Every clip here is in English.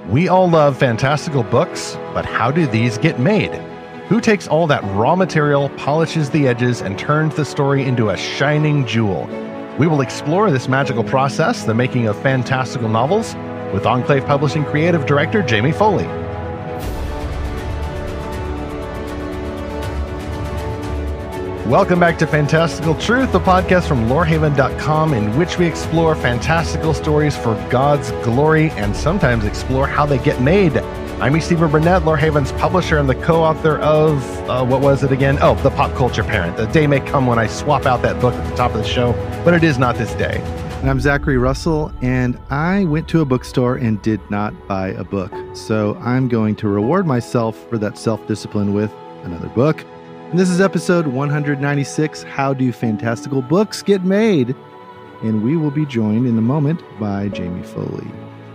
We all love fantastical books, but how do these get made? Who takes all that raw material, polishes the edges, and turns the story into a shining jewel? We will explore this magical process, the making of fantastical novels, with Enclave Publishing Creative Director Jamie Foley. Welcome back to Fantastical Truth, the podcast from Lorehaven.com, in which we explore fantastical stories for God's glory and sometimes explore how they get made. I'm Stephen Burnett, Lorehaven's publisher and the co-author of, what was it again? Oh, The Pop Culture Parent. The day may come when I swap out that book at the top of the show, but it is not this day. And I'm Zackary Russell, and I went to a bookstore and did not buy a book. So I'm going to reward myself for that self-discipline with another book. And this is episode 196, How Do Fantastical Books Get Made? And we will be joined in a moment by Jamie Foley.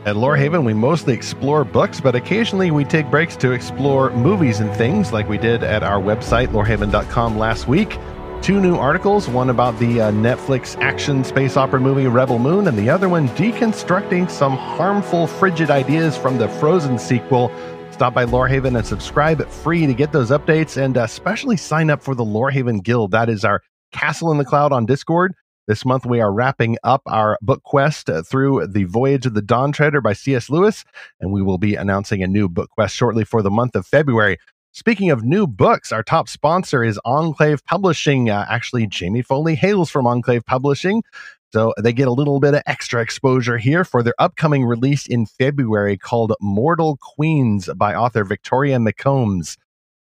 At Lorehaven, we mostly explore books, but occasionally we take breaks to explore movies and things like we did at our website, Lorehaven.com, last week. 2 new articles, one about the Netflix action space opera movie Rebel Moon, and the other one deconstructing some harmful, frigid ideas from the Frozen sequel. Stop by Lorehaven and subscribe free to get those updates, and especially sign up for the Lorehaven Guild. That is our Castle in the Cloud on Discord. This month we are wrapping up our book quest through The Voyage of the Dawn Treader by C.S. Lewis, and we will be announcing a new book quest shortly for the month of February. Speaking of new books, our top sponsor is Enclave Publishing. Actually, Jamie Foley hails from Enclave Publishing, so they get a little bit of extra exposure here for their upcoming release in February called Mortal Queens by author Victoria McCombs.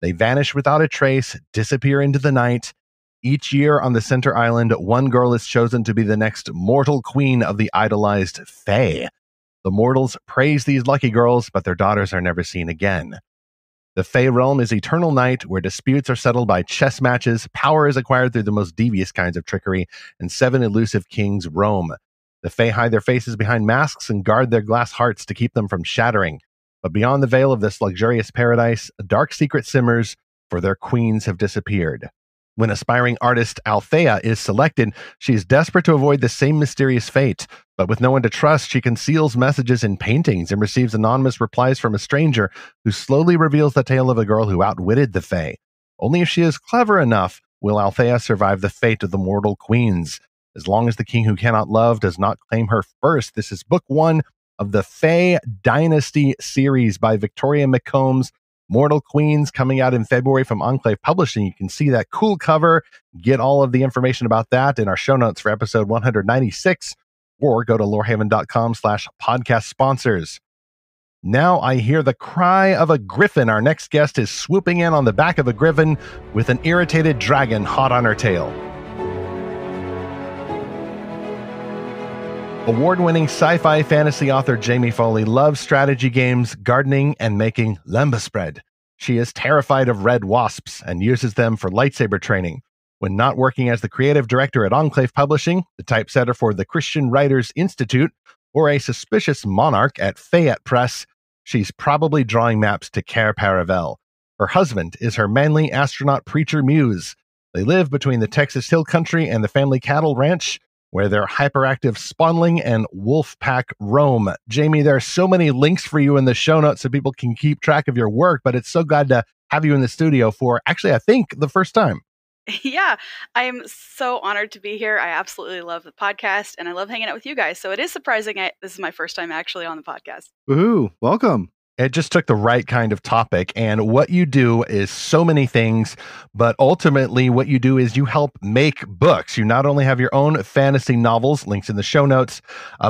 They vanish without a trace, disappear into the night. Each year on the Center Island, one girl is chosen to be the next mortal queen of the idolized Fae. The mortals praise these lucky girls, but their daughters are never seen again. The Fae realm is eternal night, where disputes are settled by chess matches, power is acquired through the most devious kinds of trickery, and 7 elusive kings roam. The Fae hide their faces behind masks and guard their glass hearts to keep them from shattering. But beyond the veil of this luxurious paradise, a dark secret simmers, for their queens have disappeared. When aspiring artist Althea is selected, she is desperate to avoid the same mysterious fate. But with no one to trust, she conceals messages in paintings and receives anonymous replies from a stranger who slowly reveals the tale of a girl who outwitted the Fae. Only if she is clever enough will Althea survive the fate of the mortal queens. As long as the king who cannot love does not claim her first. This is book 1 of the Fae Dynasty series by Victoria McCombs. Mortal Queens, coming out in February from Enclave Publishing. You can see that cool cover, get all of the information about that in our show notes for episode 196, or go to lorehaven.com/podcast sponsors. Now I hear the cry of a griffin. Our next guest is swooping in on the back of a griffin with an irritated dragon hot on her tail. Award-winning sci-fi fantasy author Jamie Foley loves strategy games, gardening, and making lembas bread. She is terrified of red wasps and uses them for lightsaber training. When not working as the creative director at Enclave Publishing, the typesetter for the Christian Writers Institute, or a suspicious monarch at Fayette Press, she's probably drawing maps to Cair Paravel. Her husband is her manly astronaut preacher muse. They live between the Texas Hill Country and the family cattle ranch, where their hyperactive spawnling and wolf pack roam. Jamie, there are so many links for you in the show notes so people can keep track of your work, but it's so glad to have you in the studio for, actually, I think, the first time. Yeah, I am so honored to be here. I absolutely love the podcast, and I love hanging out with you guys. So it is surprising this is my first time actually on the podcast. Woohoo, welcome. It just took the right kind of topic, and what you do is so many things, but ultimately what you do is you help make books. You not only have your own fantasy novels, links in the show notes,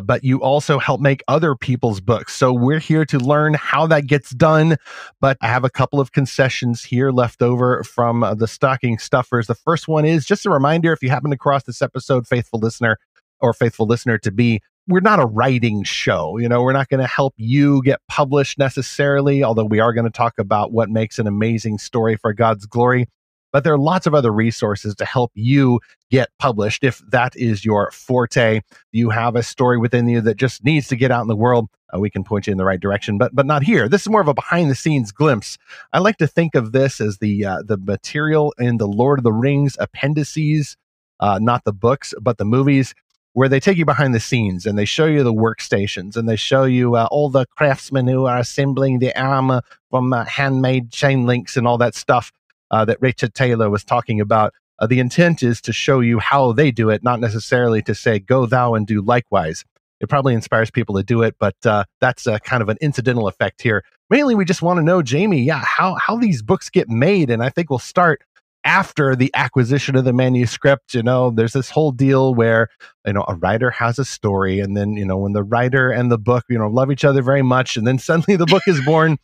but you also help make other people's books. So we're here to learn how that gets done, but I have a couple of concessions here left over from the stocking stuffers. The first one is just a reminder, if you happen to cross this episode, faithful listener to be, we're not a writing show. We're not going to help you get published necessarily, although we are going to talk about what makes an amazing story for God's glory. But there are lots of other resources to help you get published if that is your forte. You have a story within you that just needs to get out in the world. We can point you in the right direction, but not here. This is more of a behind-the-scenes glimpse. I like to think of this as the material in the Lord of the Rings appendices, not the books, but the movies. where they take you behind the scenes and they show you the workstations and they show you all the craftsmen who are assembling the armor from handmade chain links and all that stuff that Richard Taylor was talking about. The intent is to show you how they do it, not necessarily to say, go thou and do likewise. It probably inspires people to do it, but that's kind of an incidental effect here. Mainly, we just want to know, Jamie, how these books get made. And I think we'll start after the acquisition of the manuscript. There's this whole deal where, a writer has a story, and then, when the writer and the book, love each other very much, and then suddenly the book is born,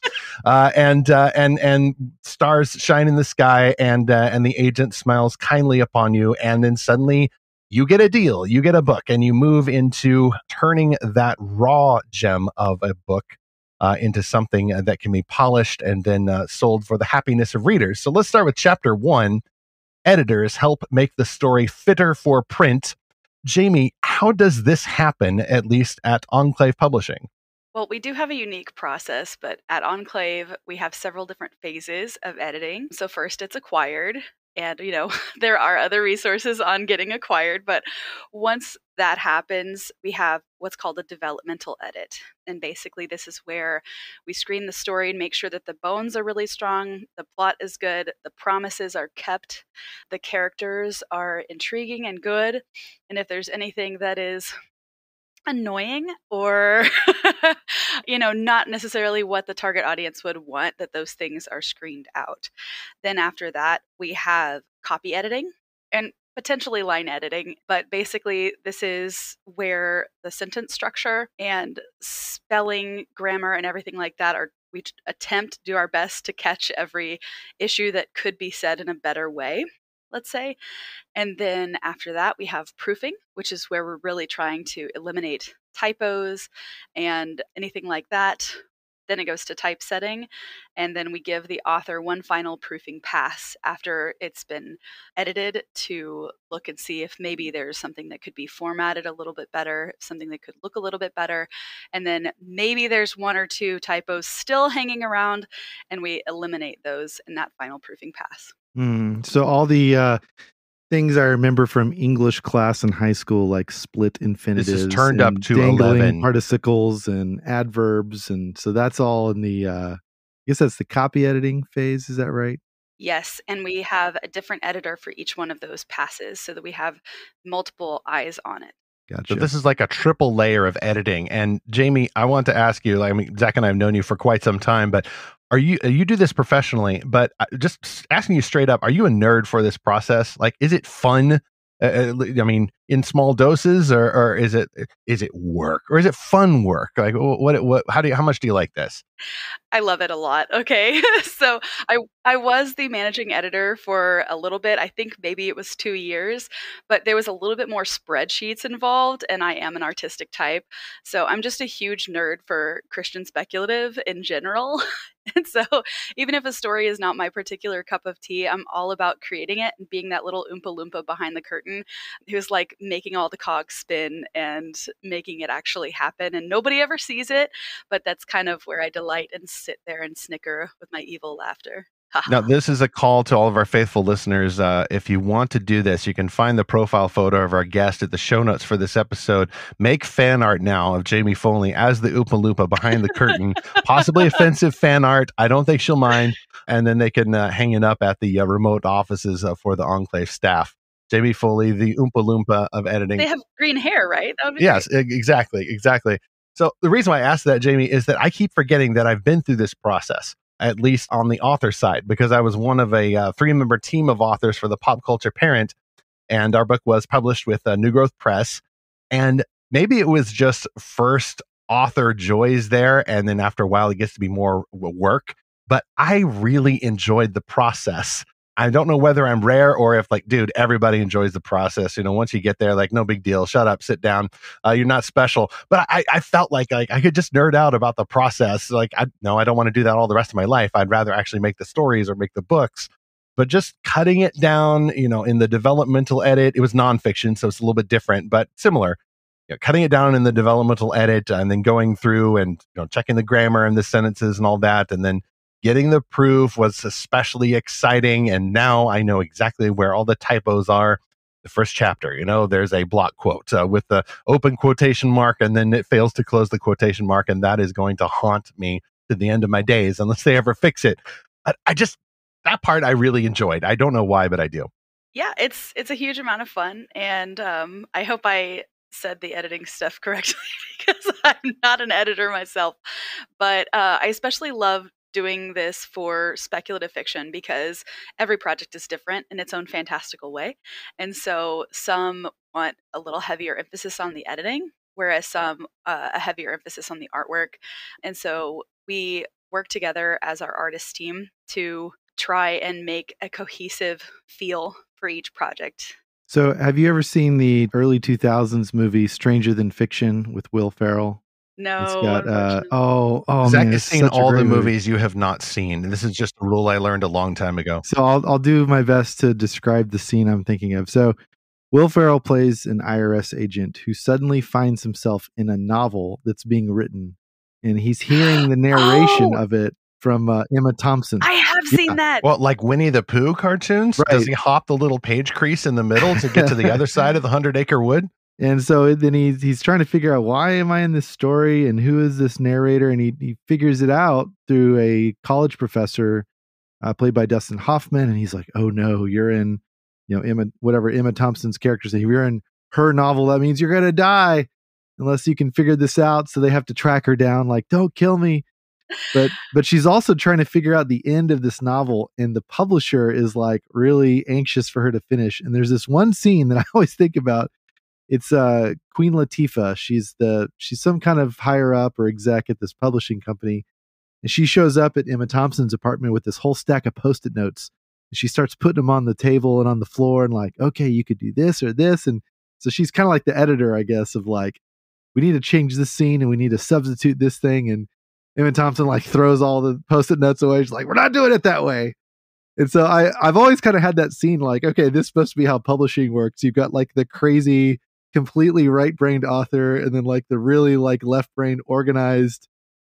and stars shine in the sky, and the agent smiles kindly upon you, and then suddenly you get a deal, you get a book, and you move into turning that raw gem of a book into something that can be polished and then sold for the happiness of readers. So let's start with chapter 1. Editors help make the story fitter for print. Jamie, how does this happen, at least at Enclave Publishing? Well, we do have a unique process, but at Enclave, we have several different phases of editing. So first, it's acquired. And, there are other resources on getting acquired. But once that happens, we have what's called a developmental edit. And basically, this is where we screen the story and make sure that the bones are really strong, the plot is good, the promises are kept, the characters are intriguing and good. And if there's anything that is annoying or not necessarily what the target audience would want, that those things are screened out. Then after that, we have copy editing and potentially line editing, but basically this is where the sentence structure and spelling, grammar, and everything like that we attempt to do our best to catch every issue that could be said in a better way, let's say. And then after that, we have proofing, which is where we're really trying to eliminate typos and anything like that. Then it goes to typesetting, and then we give the author one final proofing pass after it's been edited to look and see if maybe there's something that could be formatted a little bit better, something that could look a little bit better, and then maybe there's one or two typos still hanging around, and we eliminate those in that final proofing pass. So all the things I remember from English class in high school, like split infinitives, this is turned up to dangling 11 participles and adverbs, and so that's all in the. I guess that's the copy editing phase. Is that right? Yes, and we have a different editor for each one of those passes, so that we have multiple eyes on it. Gotcha. So this is like a triple layer of editing. And Jamie, I want to ask you, Zach and I have known you for quite some time, but you do this professionally, but just asking you straight up, are you a nerd for this process? Like, is it fun? In small doses, or is it work, or is it fun work? Like, how much do you like this? I love it a lot. Okay. So I was the managing editor for a little bit. I think maybe it was 2 years, but there was a little bit more spreadsheets involved, and I am an artistic type. So I'm just a huge nerd for Christian speculative in general. And so even if a story is not my particular cup of tea, I'm all about creating it and being that little Oompa Loompa behind the curtain who's like making all the cogs spin and making it actually happen. And nobody ever sees it, but that's kind of where I delight and sit there and snicker with my evil laughter. Now, this is a call to all of our faithful listeners. If you want to do this, you can find the profile photo of our guest at the show notes for this episode. Make fan art now of Jamie Foley as the Oompa Loompa behind the curtain. Possibly offensive fan art. I don't think she'll mind. And then they can hang it up at the remote offices for the Enclave staff. Jamie Foley, the Oompa Loompa of editing. They have green hair, right? Yes, exactly. So the reason why I asked that, Jamie, is that I keep forgetting that I've been through this process, at least on the author side, because I was one of a 3-member team of authors for the Pop Culture Parent, and our book was published with New Growth Press. And maybe it was just first author joys there, and then after a while it gets to be more work. But I really enjoyed the process. I don't know whether I'm rare or if, like, dude, everybody enjoys the process. Once you get there, like, no big deal. Shut up, sit down. You're not special. But I felt like I could just nerd out about the process. Like, I don't want to do that all the rest of my life. I'd rather actually make the stories or make the books. But just cutting it down, in the developmental edit, it was nonfiction, so it's a little bit different, but similar. Cutting it down in the developmental edit and then going through and checking the grammar and the sentences and all that, and then getting the proof was especially exciting. And now I know exactly where all the typos are. the first chapter, there's a block quote with the open quotation mark, and then it fails to close the quotation mark, and that is going to haunt me to the end of my days unless they ever fix it. That part I really enjoyed. I don't know why, but I do. Yeah, it's a huge amount of fun, and I hope I said the editing stuff correctly because I'm not an editor myself. But I especially love doing this for speculative fiction because every project is different in its own fantastical way. And so some want a little heavier emphasis on the editing, whereas some a heavier emphasis on the artwork. And so we work together as our artist team to try and make a cohesive feel for each project. So have you ever seen the early 2000s movie Stranger Than Fiction with Will Ferrell? No, It's got unfortunately. Zach man, has it's seen such a all the great movie. movies you have not seen. This is just a rule I learned a long time ago. So I'll do my best to describe the scene I'm thinking of. So Will Ferrell plays an IRS agent who suddenly finds himself in a novel that's being written, and he's hearing the narration of it from Emma Thompson. I have seen that. Well, like Winnie the Pooh cartoons? Right. Does he hop the little page crease in the middle to get to the other side of the 100-acre wood? And so then he's trying to figure out, why am I in this story and who is this narrator? And he figures it out through a college professor played by Dustin Hoffman. And he's like, oh no, you're in, Emma Thompson's character said, you're in her novel. That means you're going to die unless you can figure this out. So they have to track her down, like, don't kill me. But she's also trying to figure out the end of this novel. And the publisher is like really anxious for her to finish. And there's this one scene that I always think about. It's Queen Latifah. She's some kind of higher up or exec at this publishing company. And she shows up at Emma Thompson's apartment with this whole stack of Post-it notes. And she starts putting them on the table and on the floor and like, okay, you could do this or this. And so she's kind of like the editor, I guess, of like, we need to change this scene and we need to substitute this thing. And Emma Thompson like throws all the Post-it notes away. She's like, we're not doing it that way. And so I've always kind of had that scene like, okay, this is supposed to be how publishing works. You've got like the crazy, completely right-brained author and then like the really like left-brained organized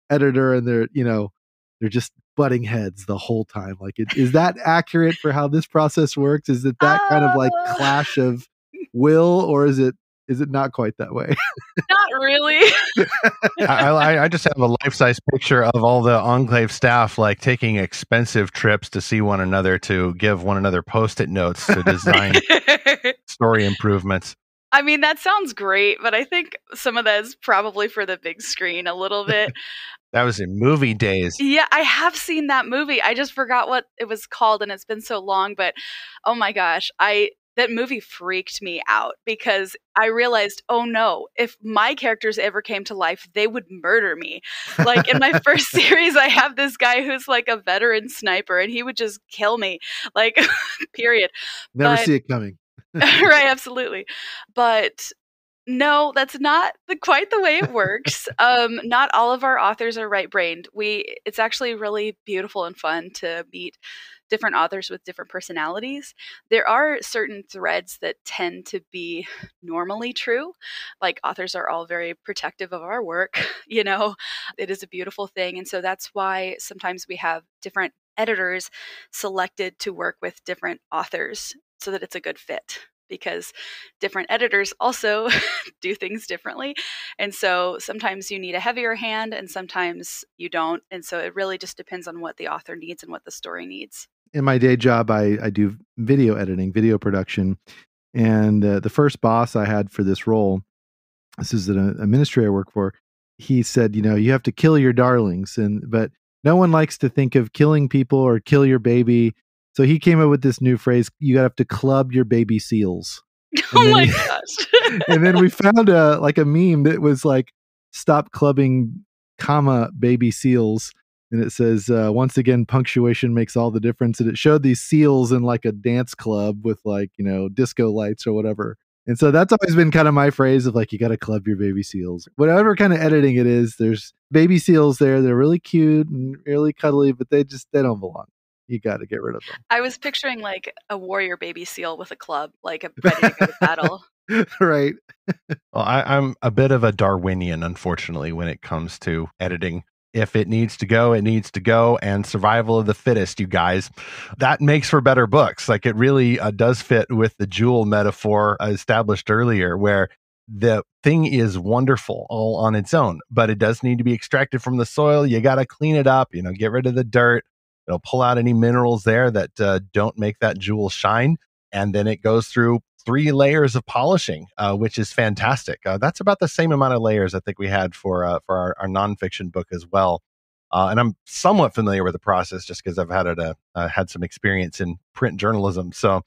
editor, and they're just butting heads the whole time. Like, is that accurate for how this process works? Is it that kind of like clash of will, or is it not quite that way? Not really. I just have a life-size picture of all the Enclave staff like taking expensive trips to see one another to give one another Post-it notes to design story improvements. I mean, that sounds great, but I think some of that is probably for the big screen a little bit. That was in movie days. Yeah, I have seen that movie. I just forgot what it was called, and it's been so long, but oh my gosh, that movie freaked me out because I realized, oh no, if my characters ever came to life, they would murder me. Like in my first series, I have this guy who's like a veteran sniper and he would just kill me, like, period. Never see it coming. Right, absolutely. But no, that's not quite the way it works. Not all of our authors are right-brained. It's actually really beautiful and fun to meet different authors with different personalities. There are certain threads that tend to be normally true. Like authors are all very protective of our work. It is a beautiful thing. And so that's why sometimes we have different editors selected to work with different authors so that it's a good fit, because different editors also do things differently. And so sometimes you need a heavier hand and sometimes you don't. And so it really just depends on what the author needs and what the story needs. In my day job, I do video editing, video production. And the first boss I had for this role, this is a ministry I work for, he said, you have to kill your darlings. But no one likes to think of killing people or kill your baby. So he came up with this new phrase, you have to club your baby seals. Oh my gosh. And then we found a meme that was like, stop clubbing, baby seals. And it says, once again, punctuation makes all the difference. And it showed these seals in like a dance club with like, disco lights or whatever. And so that's always been kind of my phrase of like, you got to club your baby seals. Whatever kind of editing it is, there's baby seals there. They're really cute and really cuddly, but they don't belong. You got to get rid of them. I was picturing like a warrior baby seal with a club, like ready to go to battle. Right. Well, I'm a bit of a Darwinian, unfortunately, when it comes to editing. If it needs to go, it needs to go, and survival of the fittest, you guys. That makes for better books. Like, it really does fit with the jewel metaphor established earlier, where the thing is wonderful all on its own, but it does need to be extracted from the soil. You got to clean it up, get rid of the dirt, pull out any minerals there that don't make that jewel shine. And then it goes through 3 layers of polishing, which is fantastic. That's about the same amount of layers I think we had for our nonfiction book as well. And I'm somewhat familiar with the process just because I've had some experience in print journalism. So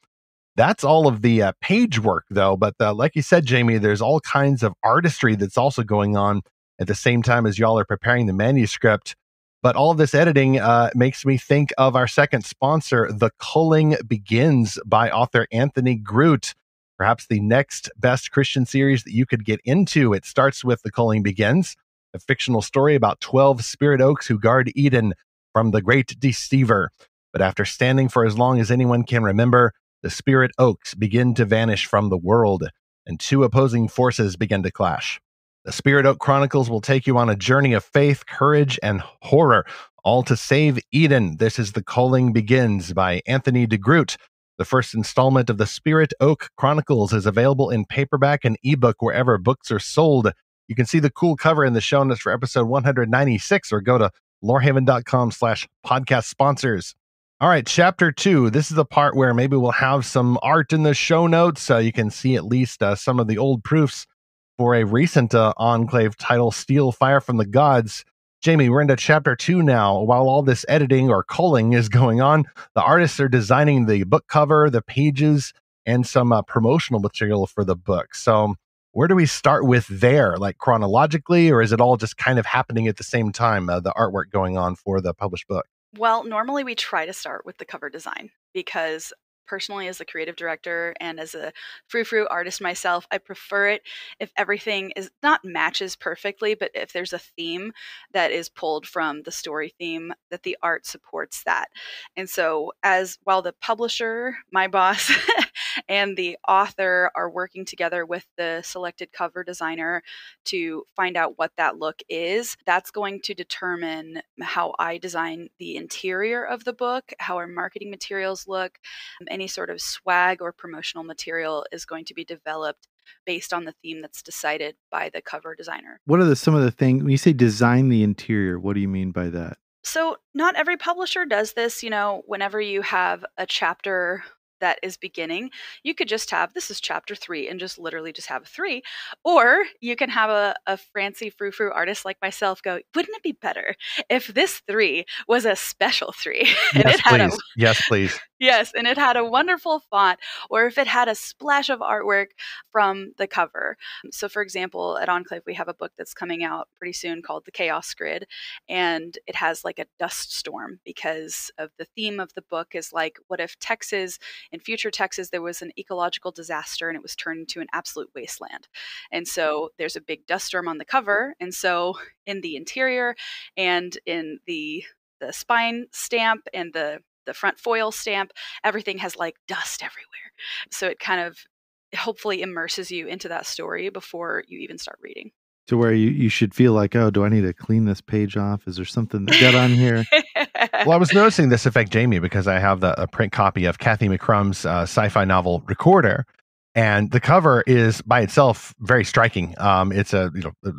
that's all of the page work, though. But like you said, Jamie, there's all kinds of artistry that's also going on at the same time as y'all are preparing the manuscript. But all of this editing makes me think of our second sponsor, The Culling Begins by author Anthony Groot. Perhaps the next best Christian series that you could get into. It starts with The Culling Begins, a fictional story about 12 spirit oaks who guard Eden from the great deceiver. But after standing for as long as anyone can remember, the spirit oaks begin to vanish from the world, and 2 opposing forces begin to clash. The Spirit Oak Chronicles will take you on a journey of faith, courage, and horror, all to save Eden. This is The Culling Begins by Anthony DeGroot. The first installment of the Spirit Oak Chronicles is available in paperback and ebook wherever books are sold. You can see the cool cover in the show notes for episode 196, or go to lorehaven.com/podcast sponsors. All right, chapter 2. This is the part where maybe we'll have some art in the show notes. You can see at least some of the old proofs for a recent Enclave title, Steal Fire from the Gods. Jamie, we're into chapter 2 now. While all this editing or culling is going on, the artists are designing the book cover, the pages, and some promotional material for the book. So where do we start with there, like chronologically, or is it all just kind of happening at the same time, the artwork going on for the published book? Well, normally we try to start with the cover design because personally, as a creative director and as a frou-frou artist myself, I prefer it if everything is not matches perfectly, but if there's a theme that is pulled from the story theme, that the art supports that. And so while the publisher, my boss, and the author are working together with the selected cover designer to find out what that look is, that's going to determine how I design the interior of the book, how our marketing materials look. Any sort of swag or promotional material is going to be developed based on the theme that's decided by the cover designer. What are some of the things, when you say design the interior, what do you mean by that? So not every publisher does this. Whenever you have a chapter that is beginning, you could just have, this is chapter 3, and just literally just have 3. Or you can have a fancy frou-frou artist like myself go, wouldn't it be better if this 3 was a special 3? And yes, please. Yes, please. Yes, and it had a wonderful font, or if it had a splash of artwork from the cover. So for example, at Enclave, we have a book that's coming out pretty soon called The Chaos Grid, and it has like a dust storm because of the theme of the book is like, what if in future Texas, there was an ecological disaster and it was turned into an absolute wasteland. And so there's a big dust storm on the cover. And so in the interior and in the spine stamp and the front foil stamp, everything has like dust everywhere. So it kind of hopefully immerses you into that story before you even start reading. To where you should feel like, oh, do I need to clean this page off? Is there something that got on here? Well, I was noticing this effect, Jamie, because I have a print copy of Kathy McCrum's sci-fi novel Recorder, and the cover is by itself very striking. It's a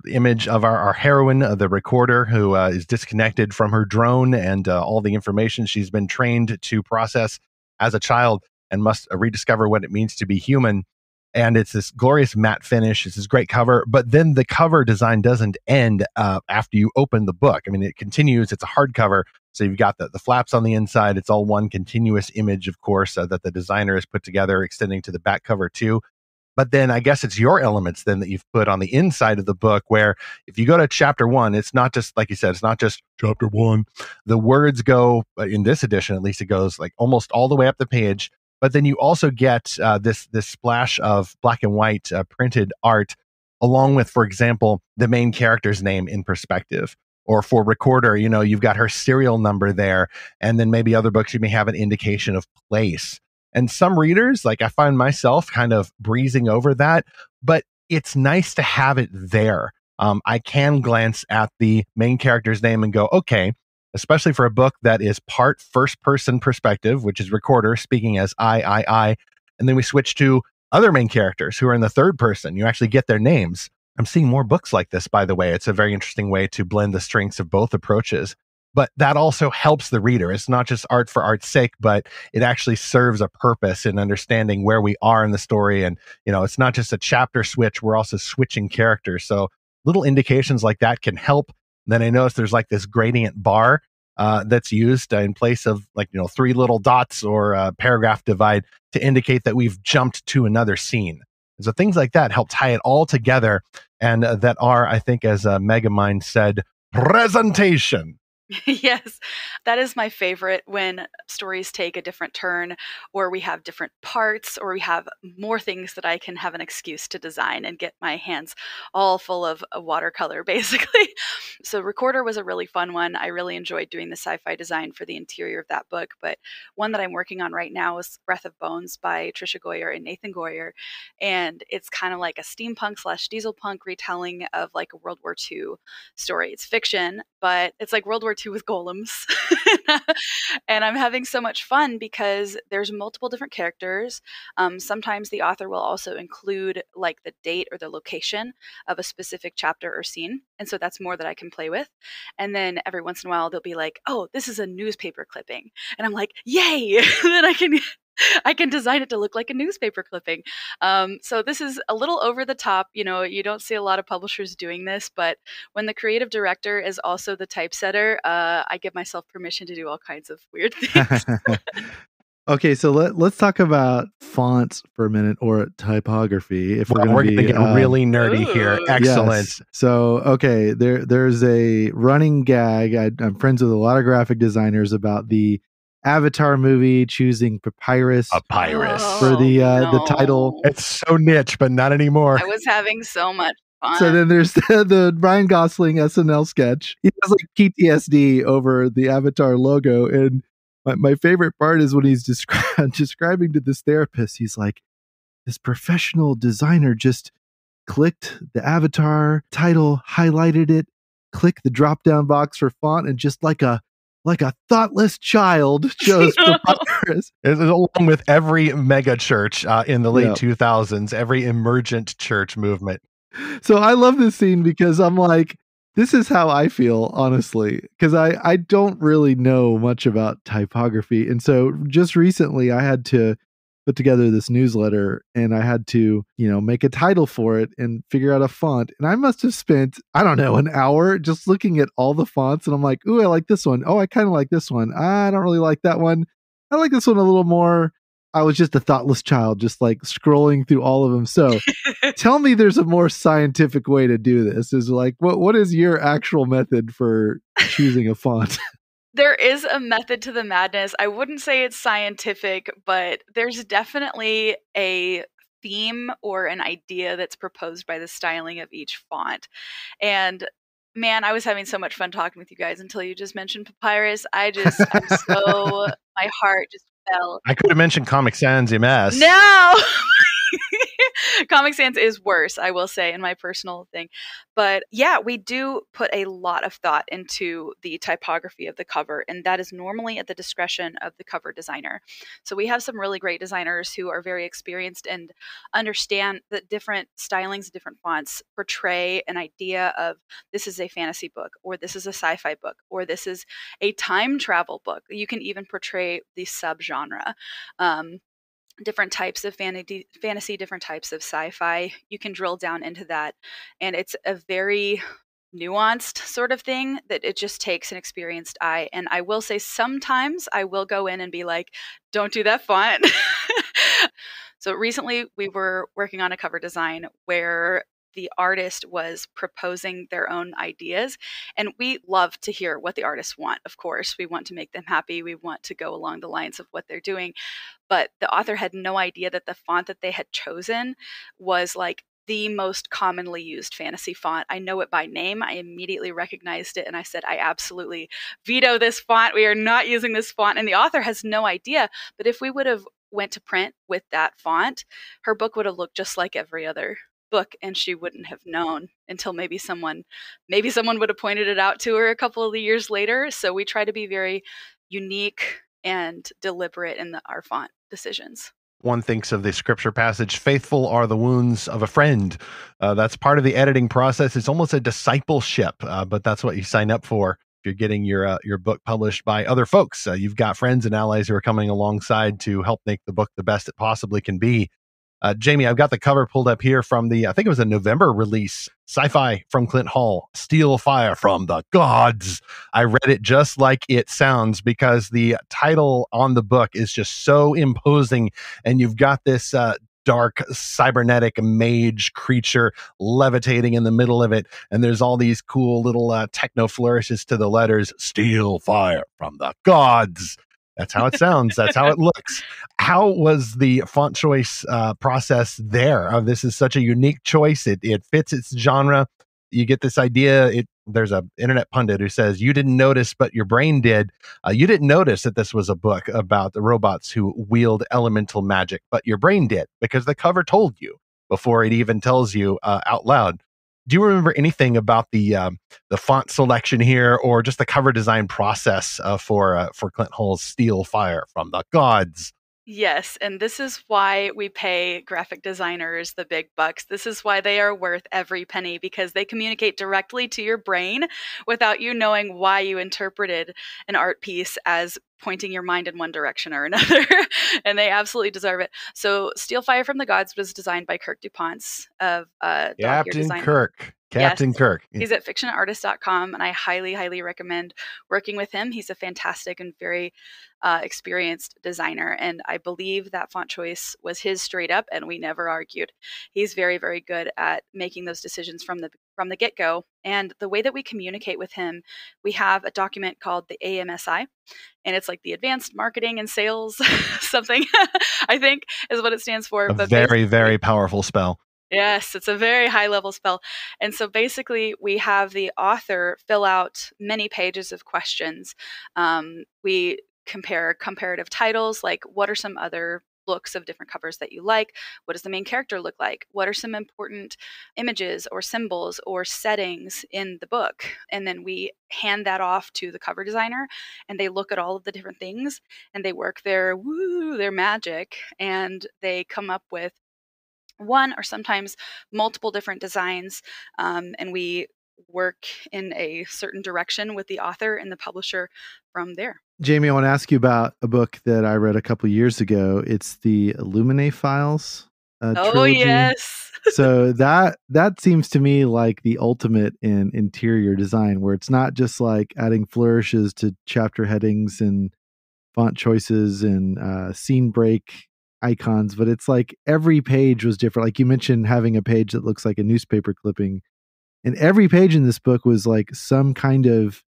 image of our heroine, the recorder, who is disconnected from her drone and all the information she's been trained to process as a child, and must rediscover what it means to be human. And it's this glorious matte finish. It's this great cover. But then the cover design doesn't end after you open the book. I mean, it continues. It's a hardcover. So you've got the flaps on the inside. It's all one continuous image, of course, that the designer has put together, extending to the back cover too. But then I guess it's your elements then that you've put on the inside of the book, where if you go to chapter 1, it's not just, like you said, it's not just chapter 1. The words go, in this edition, at least, it goes like almost all the way up the page. But then you also get this splash of black and white printed art, along with, for example, the main character's name in perspective. Or for Recorder, you've got her serial number there. And then maybe other books, you may have an indication of place. And some readers, like I find myself kind of breezing over that, but it's nice to have it there. I can glance at the main character's name and go, okay, especially for a book that is part first-person perspective, which is Recorder speaking as I, and then we switch to other main characters who are in the third person. You actually get their names. I'm seeing more books like this, by the way. It's a very interesting way to blend the strengths of both approaches. But that also helps the reader. It's not just art for art's sake, but it actually serves a purpose in understanding where we are in the story. And, it's not just a chapter switch. We're also switching characters. So little indications like that can help. Then I noticed there's like this gradient bar that's used in place of 3 little dots or a paragraph divide to indicate that we've jumped to another scene. And so things like that help tie it all together. And that are, I think, as Megamind said, presentation. Yes, that is my favorite, when stories take a different turn, or we have different parts, or we have more things that I can have an excuse to design and get my hands all full of watercolor, basically. So Recorder was a really fun one. I really enjoyed doing the sci-fi design for the interior of that book, but one that I'm working on right now is Breath of Bones by Tricia Goyer and Nathan Goyer, and it's kind of like a steampunk/dieselpunk retelling of like a World War II story. It's fiction, but it's like World War II with golems. And I'm having so much fun because there's multiple different characters. Sometimes the author will also include like the date or the location of a specific chapter or scene. And so that's more that I can play with. And then every once in a while, they'll be like, oh, this is a newspaper clipping. And I'm like, yay! Then I can design it to look like a newspaper clipping. So this is a little over the top. You don't see a lot of publishers doing this, but when the creative director is also the typesetter, I give myself permission to do all kinds of weird things. Okay, so let's talk about fonts for a minute, or typography. If we're going to get really nerdy here. Excellent. Yes. So, okay, there's a running gag. I'm friends with a lot of graphic designers about the Avatar movie choosing papyrus for the title. It's so niche, but not anymore. I was having so much fun. So then there's the Ryan Gosling SNL sketch. He has like PTSD over the Avatar logo, and my favorite part is when he's describing to this therapist. He's like, this professional designer just clicked the Avatar title, highlighted it, clicked the drop down box for font, and just like a thoughtless child chose papyrus. Along with every mega church in the late 2000s, every emergent church movement. So I love this scene because I'm like, this is how I feel, honestly, because I don't really know much about typography. And so just recently I had to put together this newsletter, and I had to, make a title for it and figure out a font. And I must have spent, I don't know, an hour just looking at all the fonts. And I'm like, ooh, I like this one. Oh, I kind of like this one. I don't really like that one. I like this one a little more. I was just a thoughtless child, just like scrolling through all of them. So tell me there's a more scientific way to do this. Is like, what is your actual method for choosing a font? There is a method to the madness. I wouldn't say it's scientific, but there's definitely a theme or an idea that's proposed by the styling of each font. And man, I was having so much fun talking with you guys until you just mentioned papyrus. my heart just fell. I could have mentioned Comic Sans MS. No! Comic Sans is worse, I will say, in my personal thing. But yeah, we do put a lot of thought into the typography of the cover, and that is normally at the discretion of the cover designer. So we have some really great designers who are very experienced and understand that different stylings, different fonts portray an idea of this is a fantasy book, or this is a sci-fi book, or this is a time travel book. You can even portray the subgenre. Different types of fantasy, different types of sci-fi. You can drill down into that, and it's a very nuanced sort of thing that it just takes an experienced eye. And I will say sometimes I will go in and be like, don't do that font. So recently we were working on a cover design where the artist was proposing their own ideas, and we love to hear what the artists want. Of course, we want to make them happy. We want to go along the lines of what they're doing. But the author had no idea that the font that they had chosen was like the most commonly used fantasy font. I know it by name. I immediately recognized it, and I said, I absolutely veto this font. We are not using this font. And the author has no idea. But if we would have went to print with that font, her book would have looked just like every other book, and she wouldn't have known until maybe someone would have pointed it out to her a couple of years later. So we try to be very unique and deliberate in our font decisions. One thinks of the scripture passage, faithful are the wounds of a friend. That's part of the editing process. It's almost a discipleship, but that's what you sign up for. If you're getting your book published by other folks, you've got friends and allies who are coming alongside to help make the book the best it possibly can be. Jamie, I've got the cover pulled up here from I think it was a November release, Sci-fi from Clint Hall, Steel Fire from the Gods. I read it just like it sounds because the title on the book is just so imposing, and you've got this dark cybernetic mage creature levitating in the middle of it, and there's all these cool little techno flourishes to the letters, Steel Fire from the Gods. That's how it sounds. That's how it looks. How was the font choice process there? This is such a unique choice. It fits its genre. You get this idea. There's an internet pundit who says, you didn't notice, but your brain did. You didn't notice that this was a book about the robots who wield elemental magic, but your brain did because the cover told you before it even tells you out loud. Do you remember anything about the font selection here, or just the cover design process for Clint Hall's Steel Fire from the Gods? Yes, and this is why we pay graphic designers the big bucks. This is why they are worth every penny, because they communicate directly to your brain without you knowing why you interpreted an art piece as pointing your mind in one direction or another. And they absolutely deserve it. So Steel Fire from the Gods was designed by Kirk DuPonts of Captain Kirk. Captain Kirk. He's at fictionartist.com, and I highly, highly recommend working with him. He's a fantastic and very experienced designer, and I believe that font choice was his straight up, and we never argued. He's very, very good at making those decisions from the get-go. And the way that we communicate with him, we have a document called the AMSI, and it's like the Advanced Marketing and Sales something, I think is what it stands for. A very, very powerful spell. Yes, it's a very high-level spell. And so basically, we have the author fill out many pages of questions. We compare comparative titles, like what are some other looks of different covers that you like? What does the main character look like? What are some important images or symbols or settings in the book? And then we hand that off to the cover designer, and they look at all of the different things, and they work their magic, and they come up with one or sometimes multiple different designs, and we work in a certain direction with the author and the publisher from there. Jamie, I want to ask you about a book that I read a couple years ago. It's the Illuminae Files trilogy. Oh, yes. So that seems to me like the ultimate in interior design, where it's not just like adding flourishes to chapter headings and font choices and scene break icons, but it's like every page was different. Like you mentioned, having a page that looks like a newspaper clipping, and every page in this book was like some kind of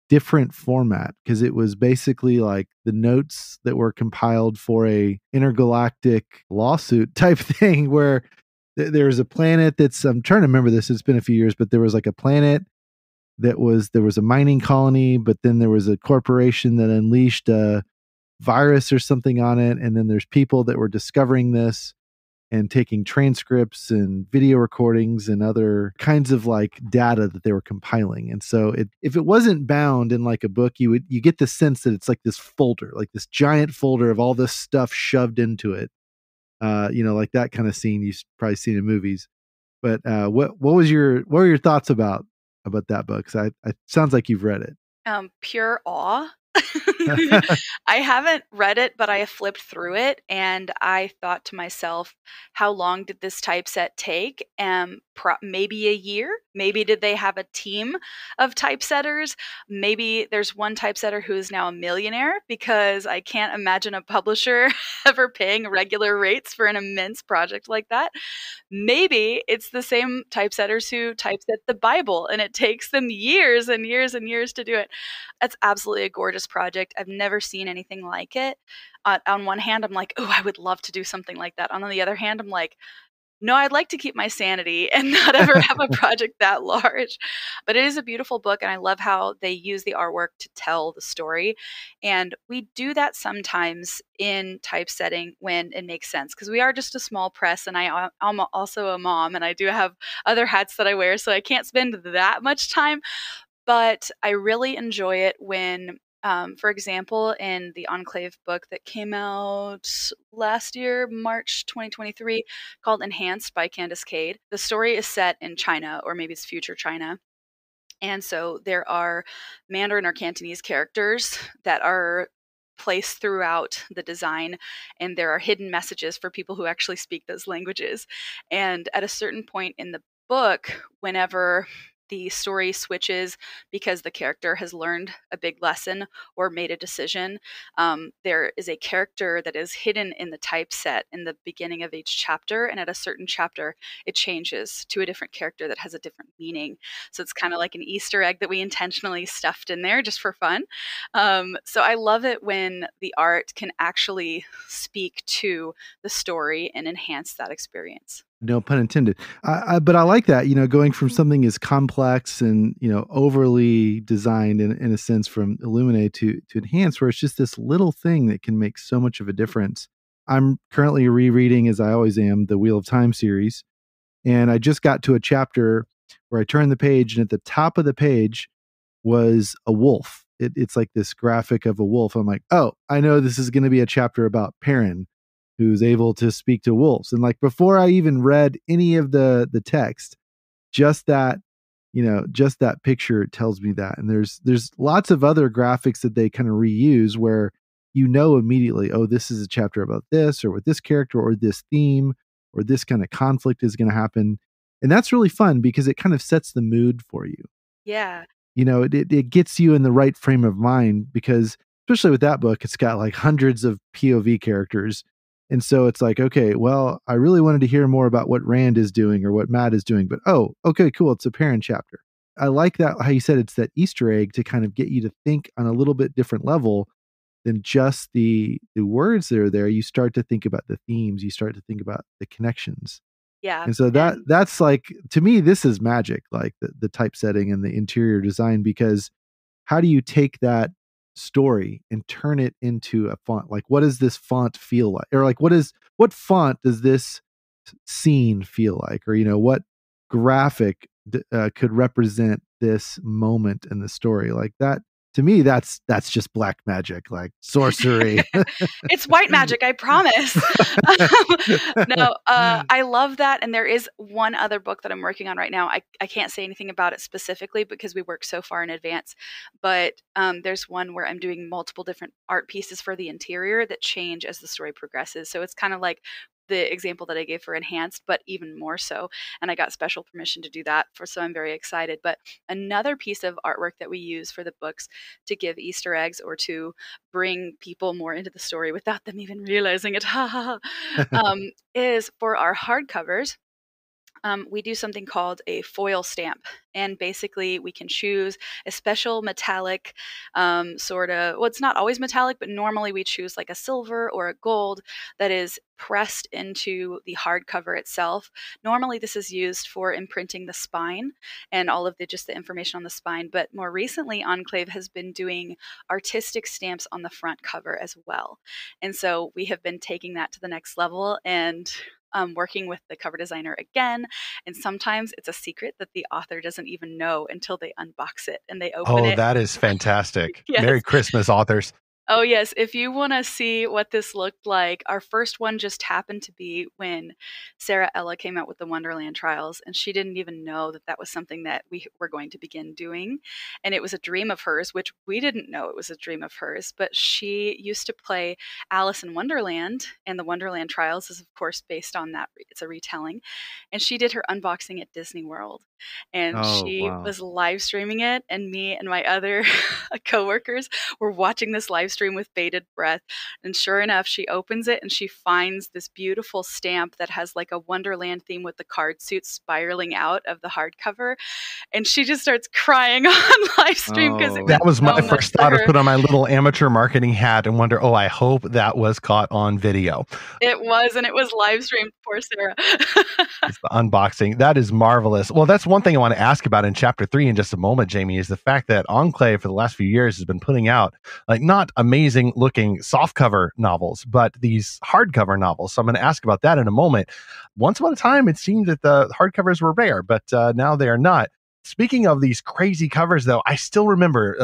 different format, because it was basically like the notes that were compiled for a intergalactic lawsuit type thing, where there was a planet that's, I'm trying to remember this, it's been a few years, but there was like a planet there was a mining colony, but then there was a corporation that unleashed a virus or something on it, and then there's people that were discovering this and taking transcripts and video recordings and other kinds of like data that they were compiling. And so if it wasn't bound in like a book, you get the sense that it's like this folder, like this giant folder of all this stuff shoved into it. Like that kind of scene you've probably seen in movies. But what were your thoughts about that book? 'Cause it sounds like you've read it. Pure awe. I haven't read it, but I have flipped through it, and I thought to myself, how long did this typeset take? Maybe a year? Maybe did they have a team of typesetters? Maybe there's one typesetter who is now a millionaire, because I can't imagine a publisher ever paying regular rates for an immense project like that. Maybe it's the same typesetters who typeset the Bible, and it takes them years and years and years to do it. That's absolutely a gorgeous project. I've never seen anything like it. On one hand, I'm like, oh, I would love to do something like that. On the other hand, I'm like, No, I'd like to keep my sanity and not ever have a project that large. But it is a beautiful book, and I love how they use the artwork to tell the story. And we do that sometimes in typesetting when it makes sense, because we are just a small press, and I'm also a mom, and I do have other hats that I wear, so I can't spend that much time. But I really enjoy it when, for example, in the Enclave book that came out last year, March 2023, called Enhanced by Candace Cade, the story is set in China, or maybe it's future China. And so there are Mandarin or Cantonese characters that are placed throughout the design, and there are hidden messages for people who actually speak those languages. And at a certain point in the book, whenever the story switches because the character has learned a big lesson or made a decision, there is a character that is hidden in the typeset in the beginning of each chapter. And at a certain chapter, it changes to a different character that has a different meaning. So it's kind of like an Easter egg that we intentionally stuffed in there just for fun. So I love it when the art can actually speak to the story and enhance that experience. No pun intended. But I like that, going from something as complex and, overly designed in a sense from Illuminate to Enhance, where it's just this little thing that can make so much of a difference. I'm currently rereading, as I always am, the Wheel of Time series. And I just got to a chapter where I turned the page, and at the top of the page was a wolf. It's like this graphic of a wolf. I'm like, oh, I know this is going to be a chapter about Perrin, who's able to speak to wolves. And like before I even read any of the text, just that, just that picture tells me that. And there's lots of other graphics that they kind of reuse where immediately, oh, this is a chapter about this, or with this character, or this theme, or this kind of conflict is going to happen. And that's really fun because it kind of sets the mood for you. Yeah. It gets you in the right frame of mind, because especially with that book, it's got like hundreds of POV characters. And so it's like, okay, well, I really wanted to hear more about what Rand is doing or what Matt is doing, but oh, okay, cool. It's a Perrin chapter. I like that, how you said it's that Easter egg to kind of get you to think on a little bit different level than just the words that are there. You start to think about the themes, you start to think about the connections. Yeah. And so that's like, to me, this is magic, like the typesetting and the interior design, because how do you take that story and turn it into a font? Like, what does this font feel like? Or like, what font does this scene feel like? Or, what graphic could represent this moment in the story? Like that, to me, that's just black magic, like sorcery. It's white magic, I promise. No, I love that. And there is one other book that I'm working on right now. I can't say anything about it specifically because we work so far in advance. But there's one where I'm doing multiple different art pieces for the interior that change as the story progresses. So it's kind of like the example that I gave for Enhanced, but even more so. And I got special permission to do that, so I'm very excited. But another piece of artwork that we use for the books to give Easter eggs or to bring people more into the story without them even realizing it, is for our hardcovers. We do something called a foil stamp. And basically, we can choose a special metallic sort of, well, it's not always metallic, but normally we choose like a silver or a gold that is pressed into the hardcover itself. Normally, this is used for imprinting the spine and all of just the information on the spine. But more recently, Enclave has been doing artistic stamps on the front cover as well. And so we have been taking that to the next level and working with the cover designer again. And sometimes it's a secret that the author doesn't even know until they unbox it and they open it. Oh, that is fantastic. Yes. Merry Christmas, authors. Oh, yes. If you want to see what this looked like, our first one just happened to be when Sarah Ella came out with the Wonderland Trials, and she didn't even know that that was something that we were going to begin doing. And it was a dream of hers, which we didn't know it was a dream of hers, but she used to play Alice in Wonderland, and the Wonderland Trials is, of course, based on that. It's a retelling. And she did her unboxing at Disney World, and she was live streaming it, and me and my other coworkers were watching this live stream with bated breath. And sure enough, she opens it and she finds this beautiful stamp that has like a Wonderland theme with the card suit spiraling out of the hardcover. And she just starts crying on live stream because it that was so my much first for thought. her. Of put on my little amateur marketing hat and wonder, oh, I hope that was caught on video. It was, and it was live streamed. Poor Sarah. It's the unboxing. That is marvelous. Well, that's one thing I want to ask about in chapter 3 in just a moment, Jamie, is the fact that Enclave for the last few years has been putting out like not amazing looking softcover novels, but these hardcover novels. So I'm going to ask about that in a moment. Once upon a time, it seemed that the hardcovers were rare, but now they are not. Speaking of these crazy covers, though, I still remember,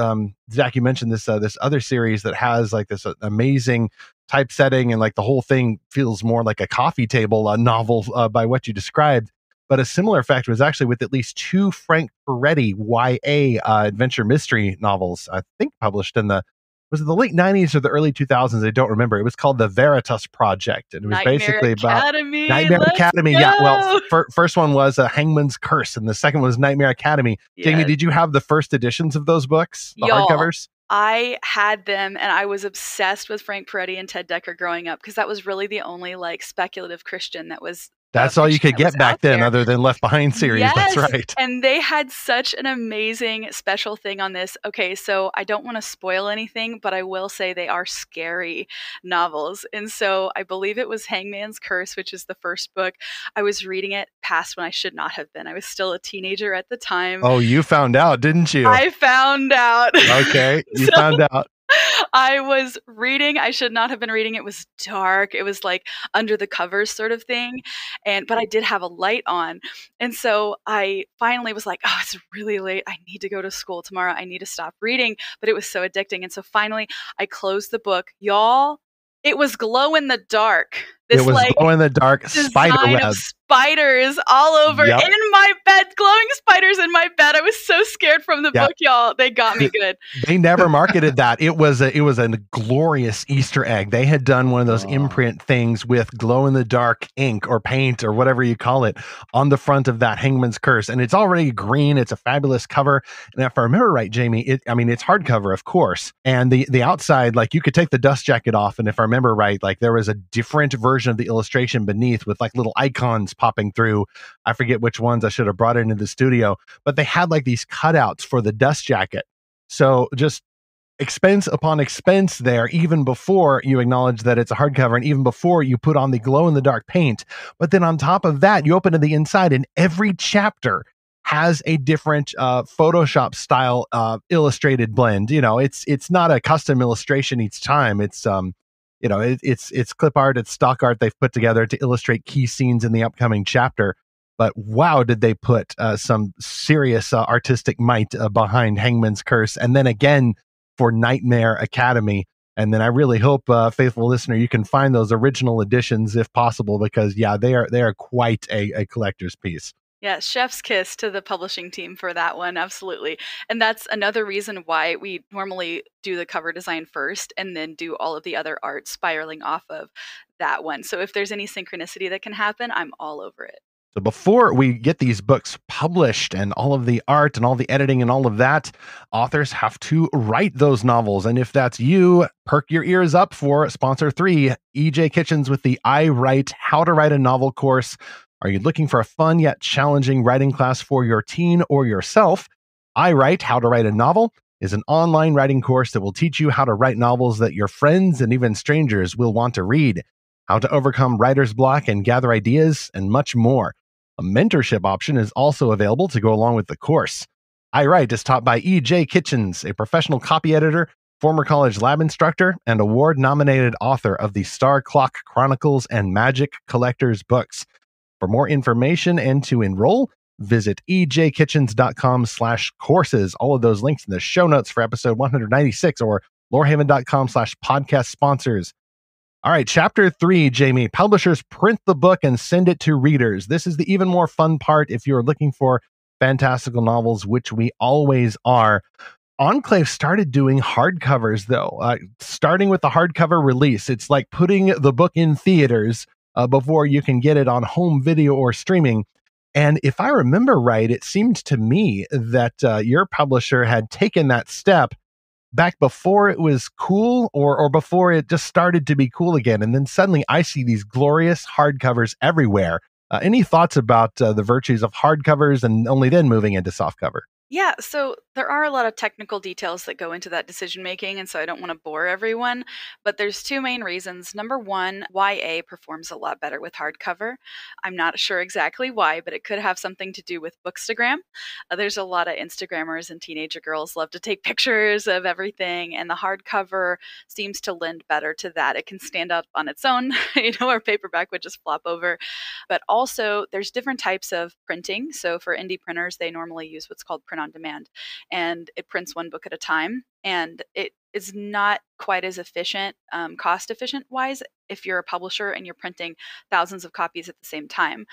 Zach, you mentioned this other series that has like this amazing typesetting and like the whole thing feels more like a coffee table novel by what you described. But a similar effect was actually with at least 2 Frank Peretti YA adventure mystery novels, I think published in was it the late 90s or the early 2000s? I don't remember. It was called the Veritas Project. And it was basically about Nightmare Academy. Go. Yeah. Well, first one was Hangman's Curse, and the second one was Nightmare Academy. Yes. Jamie, did you have the first editions of those books, the hardcovers? I had them, and I was obsessed with Frank Peretti and Ted Dekker growing up because that was really the only like speculative Christian that was. That's all you could get back then, other than Left Behind series. Yes, that's right. And they had such an amazing special thing on this. Okay, so I don't want to spoil anything, but I will say they are scary novels. And so I believe it was Hangman's Curse, which is the first book. I was reading it past when I should not have been. I was still a teenager at the time. Oh, you found out, didn't you? I found out. Okay, you found out. I was reading. I should not have been reading. It was dark. It was like under the covers sort of thing. But I did have a light on. And so I finally was like, oh, it's really late. I need to go to school tomorrow. I need to stop reading. But it was so addicting. And so finally I closed the book. Y'all, it was glow in the dark. It was like glow in the dark spider web. Spiders all over in my bed, glowing spiders in my bed. I was so scared from the book, y'all. They got me good. They never marketed that. It was a glorious Easter egg. They had done one of those imprint things with glow in the dark ink or paint or whatever you call it on the front of that Hangman's Curse, and it's already green. It's a fabulous cover, and if I remember right, Jamie, it's hardcover, of course, and the outside, like you could take the dust jacket off, and if I remember right, like there was a different version of the illustration beneath with like little icons popping through. I forget which ones. I should have brought it into the studio, but they had like these cutouts for the dust jacket. So just expense upon expense there, even before you acknowledge that it's a hardcover and even before you put on the glow in the dark paint. But then on top of that, you open to the inside and every chapter has a different Photoshop style illustrated blend. You know, it's not a custom illustration each time. It's it's clip art, it's stock art they've put together to illustrate key scenes in the upcoming chapter. But wow, did they put some serious artistic might behind Hangman's Curse, and then again for Nightmare Academy. And then I really hope, faithful listener, you can find those original editions if possible, because they are quite a collector's piece. Yeah, chef's kiss to the publishing team for that one, absolutely. And that's another reason why we normally do the cover design first and then do all of the other art spiraling off of that one. So if there's any synchronicity that can happen, I'm all over it. So before we get these books published and all of the art and all the editing and all of that, authors have to write those novels. And if that's you, perk your ears up for sponsor 3, E.J. Kitchens with the I Write How to Write a Novel course. Are you looking for a fun yet challenging writing class for your teen or yourself? I Write How to Write a Novel is an online writing course that will teach you how to write novels that your friends and even strangers will want to read, how to overcome writer's block and gather ideas, and much more. A mentorship option is also available to go along with the course. I Write is taught by E.J. Kitchens, a professional copy editor, former college lab instructor, and award-nominated author of the Star Clock Chronicles and Magic Collectors books. For more information and to enroll, visit ejkitchens.com/courses. All of those links in the show notes for episode 196 or lorehaven.com/podcast sponsors. All right, chapter 3, Jamie. Publishers print the book and send it to readers. This is the even more fun part if you're looking for fantastical novels, which we always are. Enclave started doing hardcovers, though, starting with the hardcover release. It's like putting the book in theaters before you can get it on home video or streaming. And if I remember right, it seemed to me that your publisher had taken that step back before it was cool, or before it just started to be cool again. And then suddenly I see these glorious hardcovers everywhere. Any thoughts about the virtues of hardcovers and only then moving into softcover? Yeah, so there are a lot of technical details that go into that decision making, and so I don't want to bore everyone, but there's two main reasons. Number one, YA performs a lot better with hardcover. I'm not sure exactly why, but it could have something to do with Bookstagram. There's a lot of Instagrammers and teenager girls love to take pictures of everything, and the hardcover seems to lend better to that. It can stand up on its own, or paperback would just flop over. But also, there's different types of printing. So for indie printers, they normally use what's called print on demand, and it prints one book at a time. And it is not quite as efficient, cost efficient wise, if you're a publisher and you're printing thousands of copies at the same time.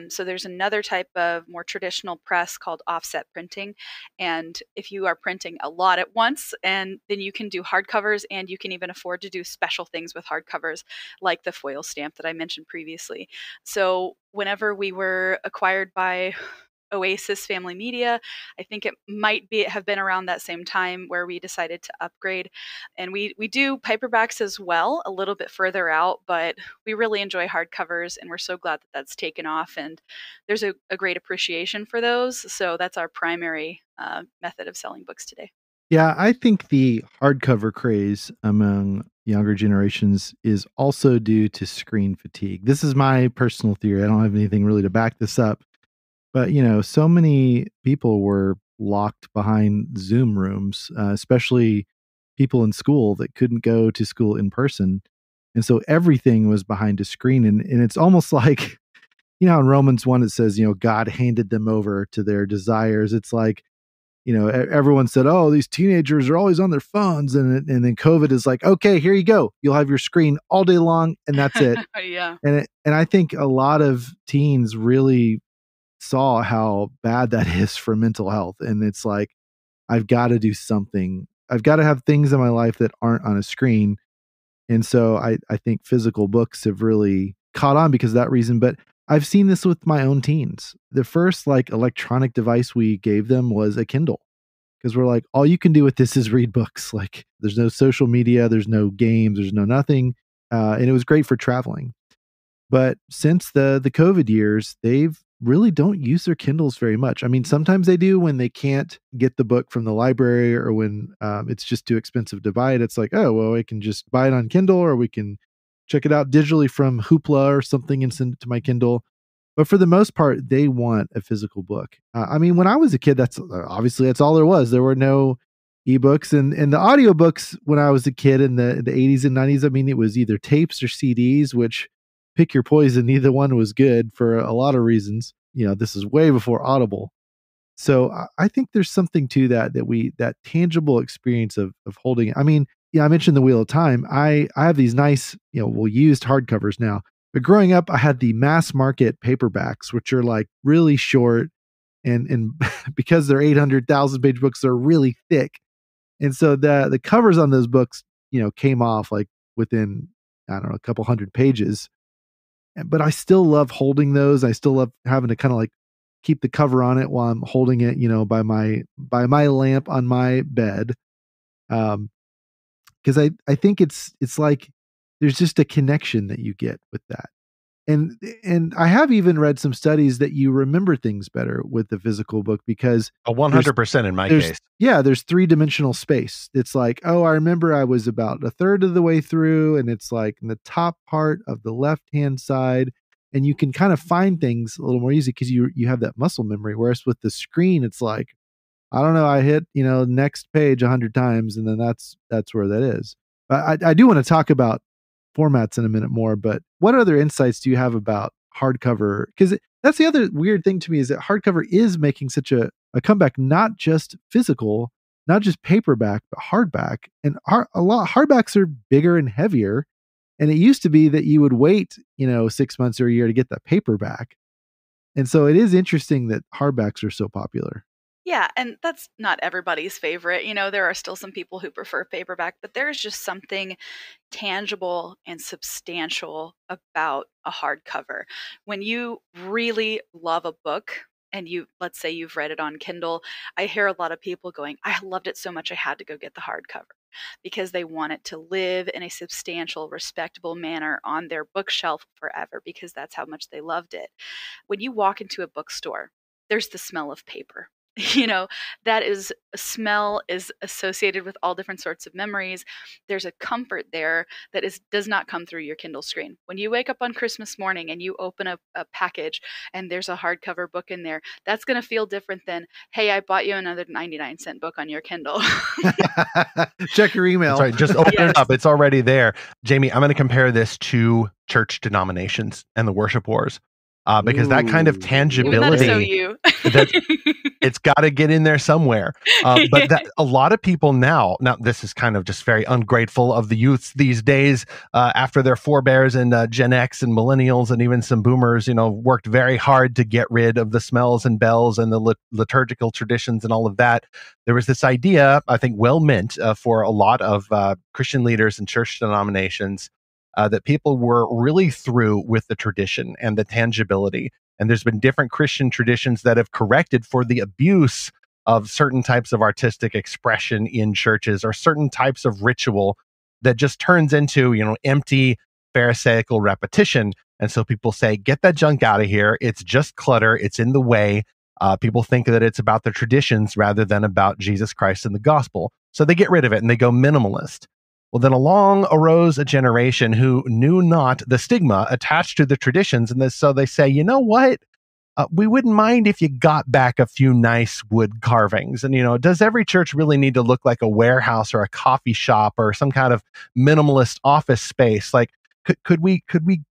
So there's another type of more traditional press called offset printing. And if you are printing a lot at once, and then you can do hardcovers, and you can even afford to do special things with hardcovers, like the foil stamp that I mentioned previously. So whenever we were acquired by Oasis Family Media, I think it might have been around that same time where we decided to upgrade. And we do paperbacks as well, a little bit further out, but we really enjoy hardcovers, and we're so glad that that's taken off. And there's a great appreciation for those. So that's our primary method of selling books today. Yeah, I think the hardcover craze among younger generations is also due to screen fatigue. This is my personal theory. I don't have anything really to back this up. But, so many people were locked behind Zoom rooms, especially people in school that couldn't go to school in person. And so everything was behind a screen. And it's almost like, in Romans 1, it says, God handed them over to their desires. It's like, everyone said, oh, these teenagers are always on their phones. And then COVID is like, okay, here you go. You'll have your screen all day long, and that's it. Yeah. And I think a lot of teens really saw how bad that is for mental health. And it's like, I've got to do something. I've got to have things in my life that aren't on a screen. And so I think physical books have really caught on because of that reason. But I've seen this with my own teens. The first electronic device we gave them was a Kindle, because we're like, all you can do with this is read books. Like, there's no social media, there's no games, there's no nothing. And it was great for traveling. But since the COVID years, they've really don't use their Kindles very much. I mean, sometimes they do when they can't get the book from the library, or when it's just too expensive to buy it. It's like, oh, well, I can just buy it on Kindle, or we can check it out digitally from Hoopla or something and send it to my Kindle. But for the most part, they want a physical book. I mean, when I was a kid, that's all there was. There were no ebooks, and the audiobooks when I was a kid in the 80s and 90s. I mean, it was either tapes or CDs, which pick your poison. Neither one was good for a lot of reasons. This is way before Audible. So I think there's something to that tangible experience of holding it. I mean, I mentioned the Wheel of Time. I have these nice, used hardcovers now. But growing up, I had the mass market paperbacks, which are like really short, and because they're 800,000 page books, they're really thick. And so the covers on those books, came off like within, I don't know, a couple hundred pages. But I still love holding those. I still love having to kind of keep the cover on it while I'm holding it, by my lamp on my bed. Because I think it's like there's just a connection that you get with that. And I have even read some studies that you remember things better with the physical book, because 100% in my case. Yeah, there's 3-dimensional space. It's like, oh, I remember I was about a third of the way through, and it's like in the top part of the left-hand side, and you can kind of find things a little more easy because you have that muscle memory. Whereas with the screen, it's like, I don't know, I hit, next page 100 times, and then that's where that is. I do want to talk about formats in a minute more, but what other insights do you have about hardcover? Because that's the other weird thing to me, is that hardcover is making such a comeback, not just physical, not just paperback, but hardback. And hardbacks are bigger and heavier. And it used to be that you would wait, 6 months or a year to get the paperback. And so it is interesting that hardbacks are so popular. Yeah, and that's not everybody's favorite. There are still some people who prefer paperback, but there's just something tangible and substantial about a hardcover. When you really love a book and let's say you've read it on Kindle, I hear a lot of people going, I loved it so much I had to go get the hardcover, because they want it to live in a substantial, respectable manner on their bookshelf forever, because that's how much they loved it. When you walk into a bookstore, there's the smell of paper. That is, a smell is associated with all different sorts of memories. There's a comfort there that does not come through your Kindle screen. When you wake up on Christmas morning and you open a package and there's a hardcover book in there, that's going to feel different than, hey, I bought you another 99-cent book on your Kindle. Check your email. That's right. Just open it up. It's already there. Jamie, I'm going to compare this to church denominations and the worship wars. Because that kind of tangibility, it's got to get in there somewhere. But that a lot of people now, this is kind of just very ungrateful of the youths these days, after their forebears and Gen X and millennials and even some boomers, worked very hard to get rid of the smells and bells and the liturgical traditions and all of that. There was this idea, I think well meant, for a lot of Christian leaders and church denominations, that people were really through with the tradition and the tangibility. And there's been different Christian traditions that have corrected for the abuse of certain types of artistic expression in churches, or certain types of ritual that just turns into, empty Pharisaical repetition. And so people say, get that junk out of here. It's just clutter. It's in the way. People think that it's about the traditions rather than about Jesus Christ and the gospel. So they get rid of it and they go minimalist. Well, then along arose a generation who knew not the stigma attached to the traditions. And so they say, you know what? We wouldn't mind if you got back a few nice wood carvings. And, does every church really need to look like a warehouse or a coffee shop or some kind of minimalist office space? Like, could we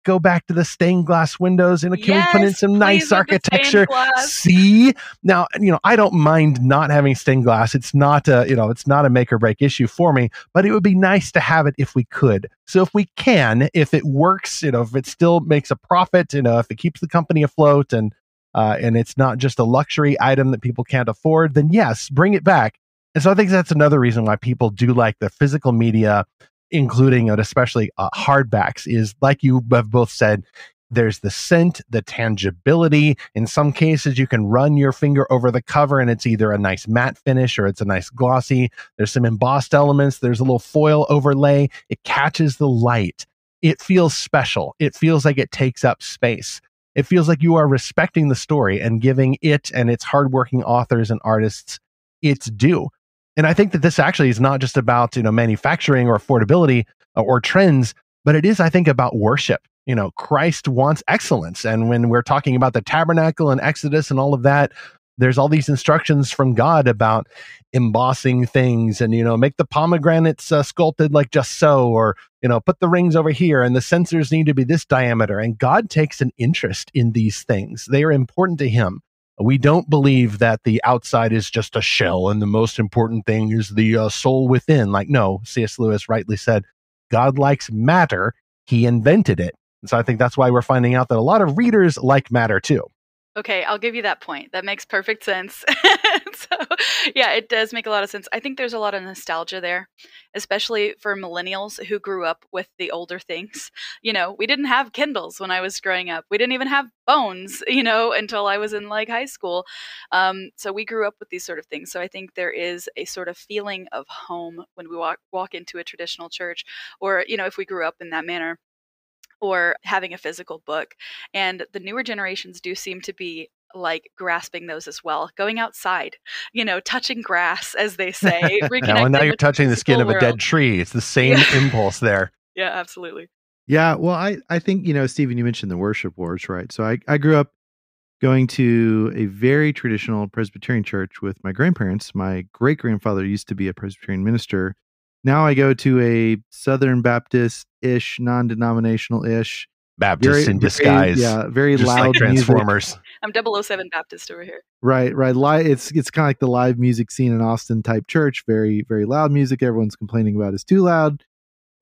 go back to the stained glass windows? And can we put in some nice architecture? See, now, I don't mind not having stained glass. It's not it's not a make or break issue for me, but it would be nice to have it if we could. So if we can, if it works, if it still makes a profit, if it keeps the company afloat and it's not just a luxury item that people can't afford, then yes, bring it back. And so I think that's another reason why people do like the physical media, including and especially hardbacks, is like you have both said, there's the scent, the tangibility. In some cases, you can run your finger over the cover and it's either a nice matte finish or it's a nice glossy. There's some embossed elements. There's a little foil overlay. It catches the light. It feels special. It feels like it takes up space. It feels like you are respecting the story and giving it and its hardworking authors and artists its due. And I think that this actually is not just about, manufacturing or affordability or trends, but it is, I think, about worship. Christ wants excellence. And when we're talking about the tabernacle and Exodus and all of that, there's all these instructions from God about embossing things and, make the pomegranates sculpted like just so, or, put the rings over here and the censers need to be this diameter. And God takes an interest in these things. They are important to him. We don't believe that the outside is just a shell and the most important thing is the soul within. No, C.S. Lewis rightly said, God likes matter. He invented it. And so I think that's why we're finding out that a lot of readers like matter too. Okay, I'll give you that point. That makes perfect sense. So, yeah, it does make a lot of sense. I think there's a lot of nostalgia there, especially for millennials who grew up with the older things. We didn't have Kindles when I was growing up. We didn't even have phones, until I was in high school. So we grew up with these sort of things. So I think there is a sort of feeling of home when we walk into a traditional church, or, if we grew up in that manner, or having a physical book. And the newer generations do seem to be grasping those as well, going outside, touching grass, as they say. Now you're touching the skin of a dead tree. It's the same impulse there. Yeah, absolutely. Yeah, well, I think, Stephen, you mentioned the worship wars, right? So I grew up going to a very traditional Presbyterian church with my grandparents. My great-grandfather used to be a Presbyterian minister. Now I go to a Southern Baptist-ish, non-denominational-ish. Baptist in disguise. Very just loud like Transformers. Music. I'm 007 Baptist over here. Right. It's kind of like the live music scene in Austin type church. Very, very loud music. Everyone's complaining about is too loud.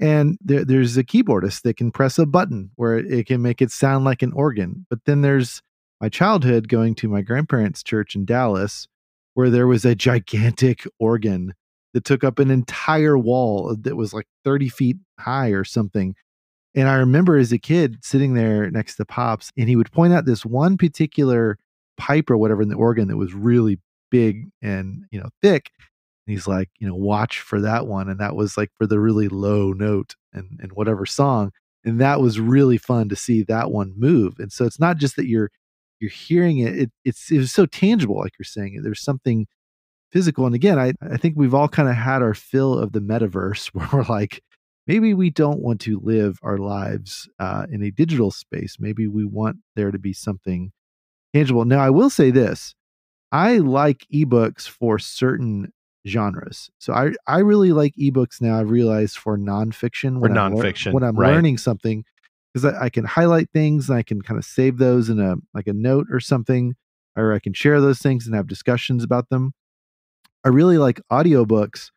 And there's a keyboardist that can press a button where it can make it sound like an organ. But then there's my childhood going to my grandparents' church in Dallas, where there was a gigantic organ that took up an entire wall that was 30 feet high or something. And I remember as a kid sitting there next to Pops, and he would point out this one particular pipe or whatever in the organ that was really big and, thick. And he's like, watch for that one. And that was like for the really low note and whatever song. And that was really fun to see that one move. And so it's not just that you're hearing it. It was so tangible, like you're saying. There's something physical. And again, I think we've all kind of had our fill of the metaverse where we're like, maybe we don't want to live our lives in a digital space. Maybe we want there to be something tangible. Now, I will say this. I like ebooks for certain genres. So I really like ebooks now, I've realized, for nonfiction. When I'm learning something, because I can highlight things and I can kind of save those in a note or something, or I can share those things and have discussions about them. I really like audiobooks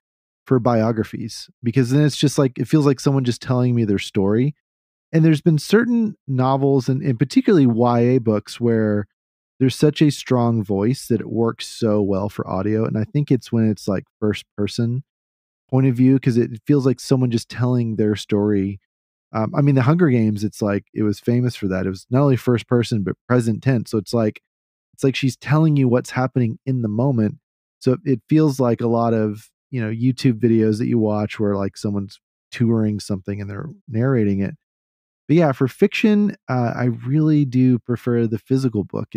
for biographies, because then it's just like, it feels like someone just telling me their story. And there's been certain novels and particularly YA books where there's such a strong voice that it works so well for audio. And I think it's when it's like first person point of view, because it feels like someone just telling their story. The Hunger Games, it's like, it was famous for that. It was not only first person, but present tense. So it's like she's telling you what's happening in the moment. So it feels like a lot of, YouTube videos that you watch where like someone's touring something and they're narrating it. But yeah, for fiction, I really do prefer the physical book.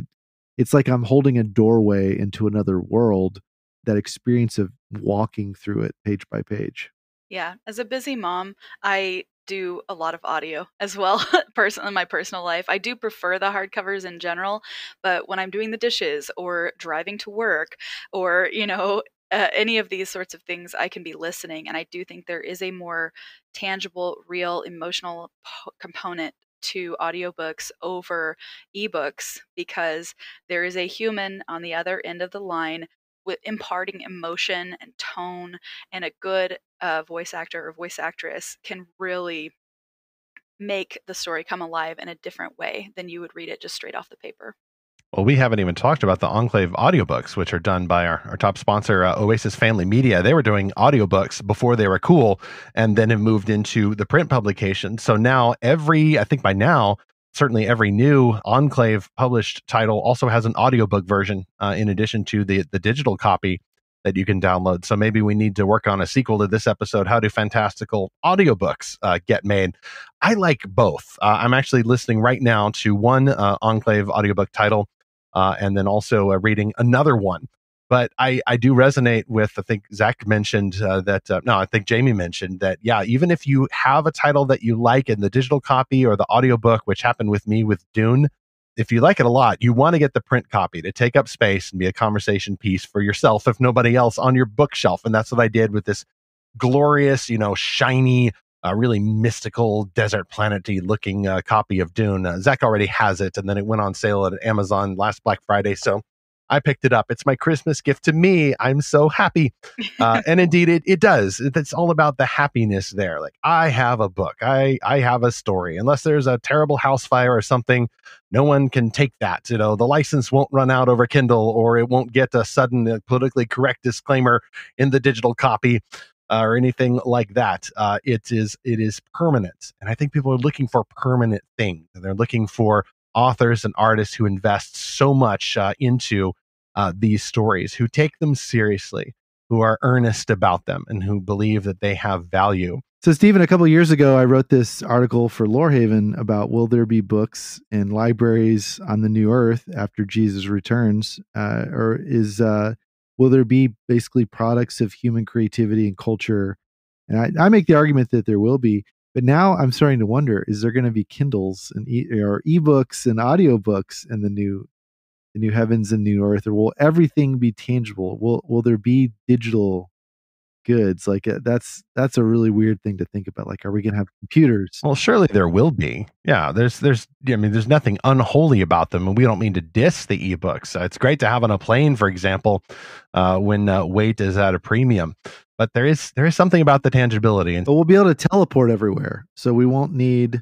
It's like I'm holding a doorway into another world, that experience of walking through it page by page. Yeah, as a busy mom, I do a lot of audio as well. In my personal life, I do prefer the hardcovers in general, but when I'm doing the dishes or driving to work, or any of these sorts of things, I can be listening, and I do think there is a more tangible, real, emotional component to audiobooks over ebooks, because there is a human on the other end of the line with imparting emotion and tone, and a good voice actor or voice actress can really make the story come alive in a different way than you would read it just straight off the paper. Well, we haven't even talked about the Enclave audiobooks, which are done by our top sponsor, Oasis Family Media. They were doing audiobooks before they were cool, and then have moved into the print publication. So now I think by now, certainly every new Enclave published title also has an audiobook version in addition to the digital copy that you can download. So maybe we need to work on a sequel to this episode. How do fantastical audiobooks get made? I like both. I'm actually listening right now to one Enclave audiobook title, and then also reading another one. But I do resonate with, I think Zach mentioned I think Jamie mentioned that, yeah, even if you have a title that you like in the digital copy or the audiobook, which happened with me with Dune, if you like it a lot, you want to get the print copy to take up space and be a conversation piece for yourself, if nobody else, on your bookshelf. And that's what I did with this glorious, shiny, really mystical, desert planet-y looking copy of Dune. Zach already has it, and then it went on sale at Amazon last Black Friday, so I picked it up. It's my Christmas gift to me. I'm so happy. And indeed, it does. It's all about the happiness there. Like, I have a book. I have a story. Unless there's a terrible house fire or something, no one can take that. The license won't run out over Kindle, or it won't get a sudden politically correct disclaimer in the digital copy. Or anything like that. It is permanent. And I think people are looking for permanent things. And they're looking for authors and artists who invest so much into these stories, who take them seriously, who are earnest about them, and who believe that they have value. So, Stephen, a couple of years ago, I wrote this article for Lorehaven about, will there be books in libraries on the new earth after Jesus returns? Will there be basically products of human creativity and culture? And I make the argument that there will be, but now I'm starting to wonder, is there going to be Kindles and or ebooks and audiobooks in the new heavens and new earth, or will everything be tangible? Will there be digital goods? Like, that's a really weird thing to think about. Like, are we going to have computers? Well, surely there will be. Yeah, there's nothing unholy about them, and we don't mean to diss the ebooks. It's great to have on a plane, for example, when weight is at a premium. But there is something about the tangibility, but we'll be able to teleport everywhere, so we won't need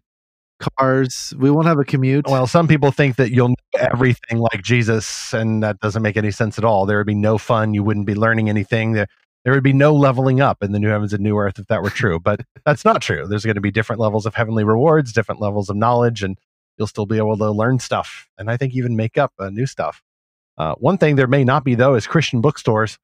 cars. We won't have a commute. Well, some people think that you'll know everything like Jesus, and that doesn't make any sense at all. There would be no fun. You wouldn't be learning anything. There would be no leveling up in the new heavens and new earth if that were true. But that's not true. There's going to be different levels of heavenly rewards, different levels of knowledge, and you'll still be able to learn stuff, and I think even make up new stuff. One thing there may not be, though, is Christian bookstores.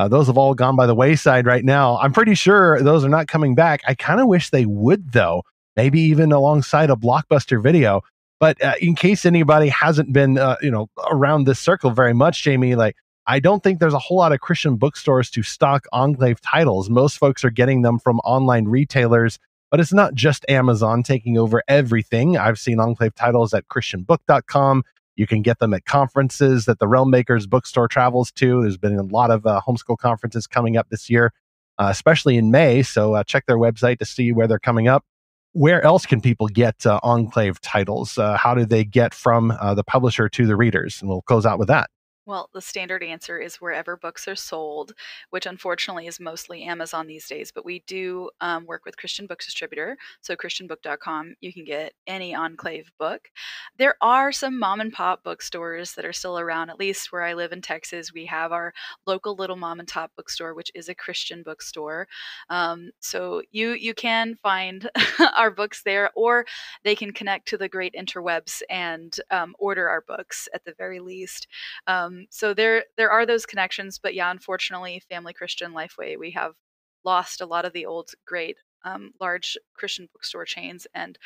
Those have all gone by the wayside right now. I'm pretty sure those are not coming back. I kind of wish they would, though, maybe even alongside a Blockbuster Video. But in case anybody hasn't been, around this circle very much, Jamie, I don't think there's a whole lot of Christian bookstores to stock Enclave titles. Most folks are getting them from online retailers, but it's not just Amazon taking over everything. I've seen Enclave titles at christianbook.com. You can get them at conferences that the Realm Makers bookstore travels to. There's been a lot of homeschool conferences coming up this year, especially in May. So check their website to see where they're coming up. Where else can people get Enclave titles? How do they get from the publisher to the readers? And we'll close out with that. Well, the standard answer is wherever books are sold, which unfortunately is mostly Amazon these days. But we do work with Christian Book Distributor, so christianbook.com. You can get any Enclave book. There are some mom and pop bookstores that are still around. At least where I live in Texas, we have our local little mom and pop bookstore, which is a Christian bookstore. So you can find our books there, or they can connect to the great interwebs and order our books at the very least. So there are those connections, but yeah, unfortunately, Family Christian, Lifeway, we have lost a lot of the old great large Christian bookstore chains, and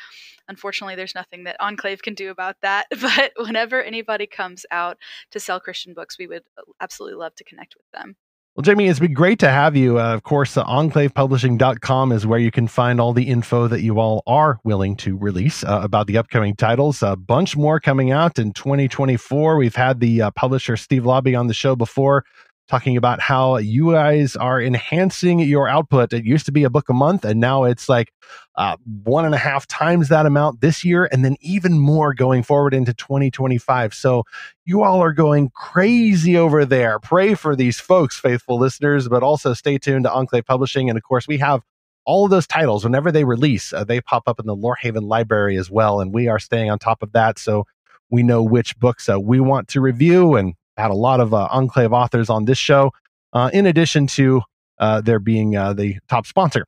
unfortunately, there's nothing that Enclave can do about that. But whenever anybody comes out to sell Christian books, we would absolutely love to connect with them. Well, Jamie, it's been great to have you. Of course, enclavepublishing.com is where you can find all the info that you all are willing to release about the upcoming titles. A bunch more coming out in 2024. We've had the publisher Steve Lobby on the show before, talking about how you guys are enhancing your output. It used to be a book a month, and now it's 1.5 times that amount this year, and then even more going forward into 2025. So you all are going crazy over there. Pray for these folks, faithful listeners, but also stay tuned to Enclave Publishing. And of course, we have all of those titles. Whenever they release, they pop up in the Lorehaven library as well, and we are staying on top of that, so we know which books we want to review, and had a lot of Enclave authors on this show, in addition to there being the top sponsor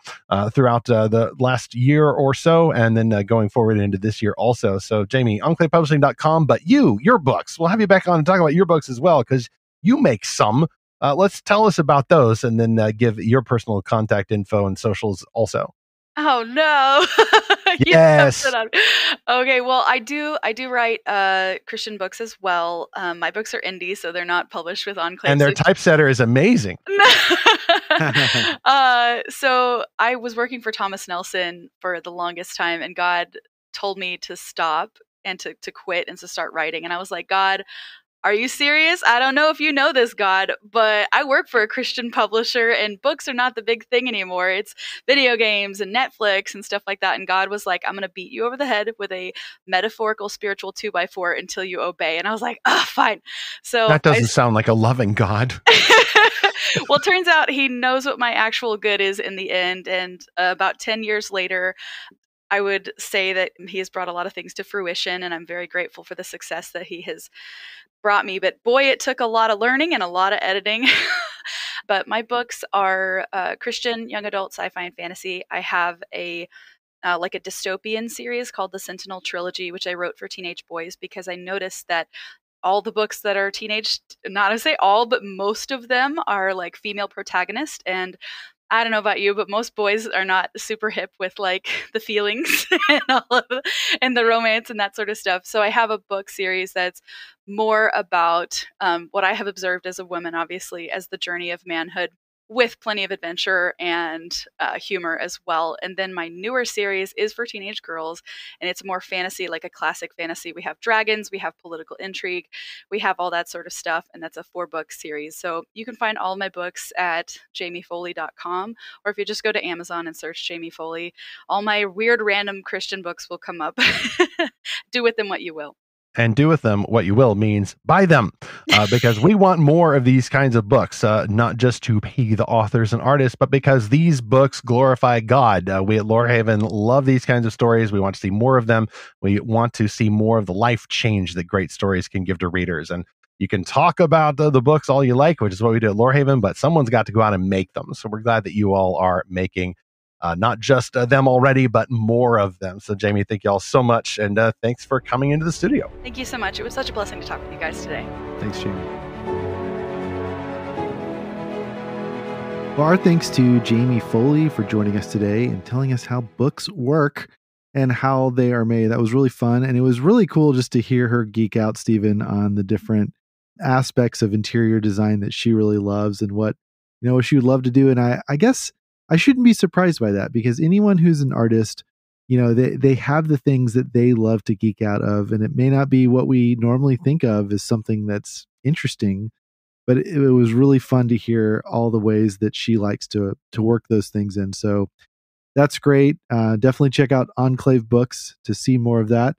throughout the last year or so, and then going forward into this year also. So, Jamie, enclavepublishing.com, but your books, we'll have you back on and talk about your books as well, because you make some. Let's tell us about those, and then give your personal contact info and socials also. Oh no. Yes. Okay, well, I do write Christian books as well. My books are indie, so they're not published with Enclave. And their typesetter is amazing. So I was working for Thomas Nelson for the longest time, and God told me to stop and to quit and to start writing. And I was like, God, are you serious? I don't know if you know this, God, but I work for a Christian publisher, and books are not the big thing anymore. It's video games and Netflix and stuff like that. And God was like, I'm going to beat you over the head with a metaphorical spiritual 2x4 until you obey. And I was like, fine. So that doesn't sound like a loving God. Well, it turns out he knows what my actual good is in the end. And about 10 years later, I would say that he has brought a lot of things to fruition, and I'm very grateful for the success that he has brought me. But boy, it took a lot of learning and a lot of editing. But my books are Christian, young adult, sci-fi, and fantasy. I have a dystopian series called the Sentinel Trilogy, which I wrote for teenage boys because I noticed that all the books that are teenage, not to say all, but most of them are like female protagonist. And I don't know about you, but most boys are not super hip with like the feelings and the romance and that sort of stuff. So I have a book series that's more about what I have observed as a woman, obviously, as the journey of manhood, with plenty of adventure and humor as well. And then my newer series is for teenage girls, and it's more fantasy, like a classic fantasy. We have dragons, we have political intrigue, we have all that sort of stuff, and that's a 4-book series. So you can find all my books at jamiefoley.com, or if you just go to Amazon and search Jamie Foley, all my weird random Christian books will come up. Do with them what you will. And do with them what you will means buy them, because we want more of these kinds of books, not just to pay the authors and artists, but because these books glorify God. We at Lorehaven love these kinds of stories. We want to see more of them. We want to see more of the life change that great stories can give to readers. And you can talk about the books all you like, which is what we do at Lorehaven, but someone's got to go out and make them. So we're glad that you all are making not just them already, but more of them. So, Jamie, thank you all so much. And thanks for coming into the studio. Thank you so much. It was such a blessing to talk with you guys today. Thanks, Jamie. Well, our thanks to Jamie Foley for joining us today and telling us how books work and how they are made. That was really fun. And it was really cool just to hear her geek out, Stephen, on the different aspects of interior design that she really loves and what, what she would love to do. And I guess I shouldn't be surprised by that, because anyone who's an artist, they have the things that they love to geek out of. And it may not be what we normally think of as something that's interesting, but it was really fun to hear all the ways that she likes to work those things in. So that's great. Definitely check out Enclave Books to see more of that.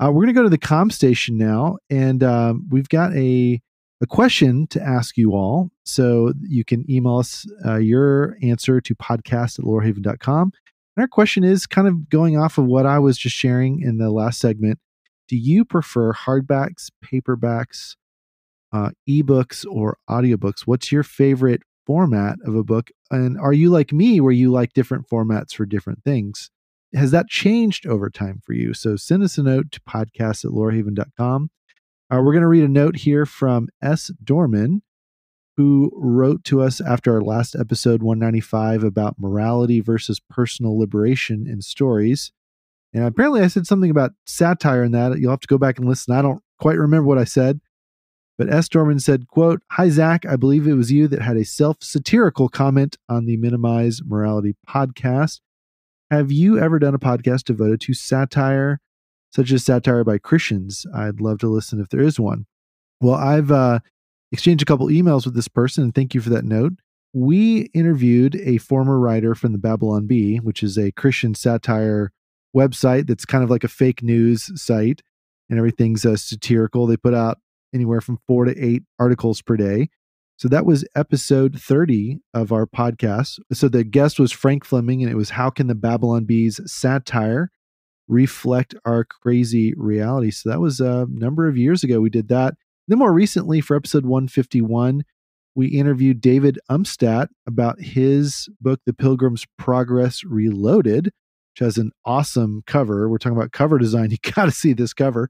We're going to go to the comm station now, and we've got a question to ask you all. So you can email us your answer to podcast@lorehaven.com. And our question is kind of going off of what I was just sharing in the last segment. Do you prefer hardbacks, paperbacks, ebooks, or audiobooks? What's your favorite format of a book? And are you like me, where you like different formats for different things? Has that changed over time for you? So send us a note to podcast@lorehaven.com. We're going to read a note here from S. Dorman, who wrote to us after our last episode 195 about morality versus personal liberation in stories. And apparently I said something about satire in that. You'll have to go back and listen. I don't quite remember what I said. But S. Dorman said, quote, "Hi, Zach. I believe it was you that had a self-satirical comment on the Minimize Morality podcast. Have you ever done a podcast devoted to satire, such as satire by Christians? I'd love to listen if there is one." Well, I've exchanged a couple emails with this person, and thank you for that note. We interviewed a former writer from the Babylon Bee, which is a Christian satire website that's kind of like a fake news site, and everything's satirical. They put out anywhere from 4 to 8 articles per day. So that was episode 30 of our podcast. So the guest was Frank Fleming, and it was "How Can the Babylon Bee's Satire Reflect Our Crazy Reality?" So that was a number of years ago we did that. Then more recently, for episode 151, we interviewed David Umstattd about his book, The Pilgrim's Progress Reloaded, which has an awesome cover. We're talking about cover design. You got to see this cover.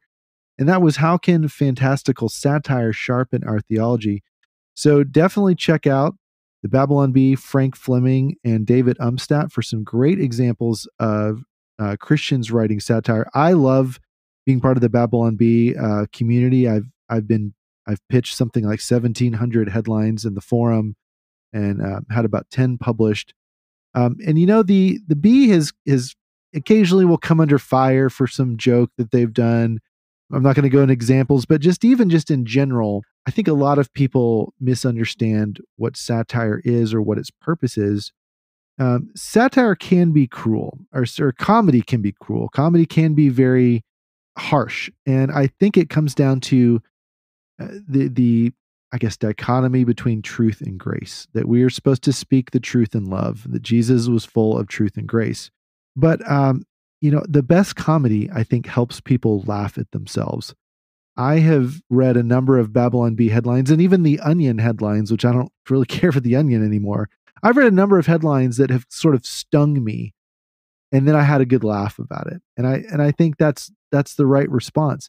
And that was "How Can Fantastical Satire Sharpen Our Theology?" So definitely check out the Babylon Bee, Frank Fleming, and David Umstattd for some great examples of Christians writing satire. I love being part of the Babylon Bee community. I've pitched something like 1,700 headlines in the forum, and had about 10 published. And the Bee has occasionally will come under fire for some joke that they've done. I'm not going to go into examples, but just in general, I think a lot of people misunderstand what satire is or what its purpose is. Satire can be cruel, or comedy can be cruel. Comedy can be very harsh. And I think it comes down to the dichotomy between truth and grace, that we are supposed to speak the truth in love, that Jesus was full of truth and grace. But, the best comedy, I think, helps people laugh at themselves. I have read a number of Babylon Bee headlines, and even the Onion headlines, which I don't really care for the Onion anymore. I've read a number of headlines that have sort of stung me, and then I had a good laugh about it. And I think that's the right response.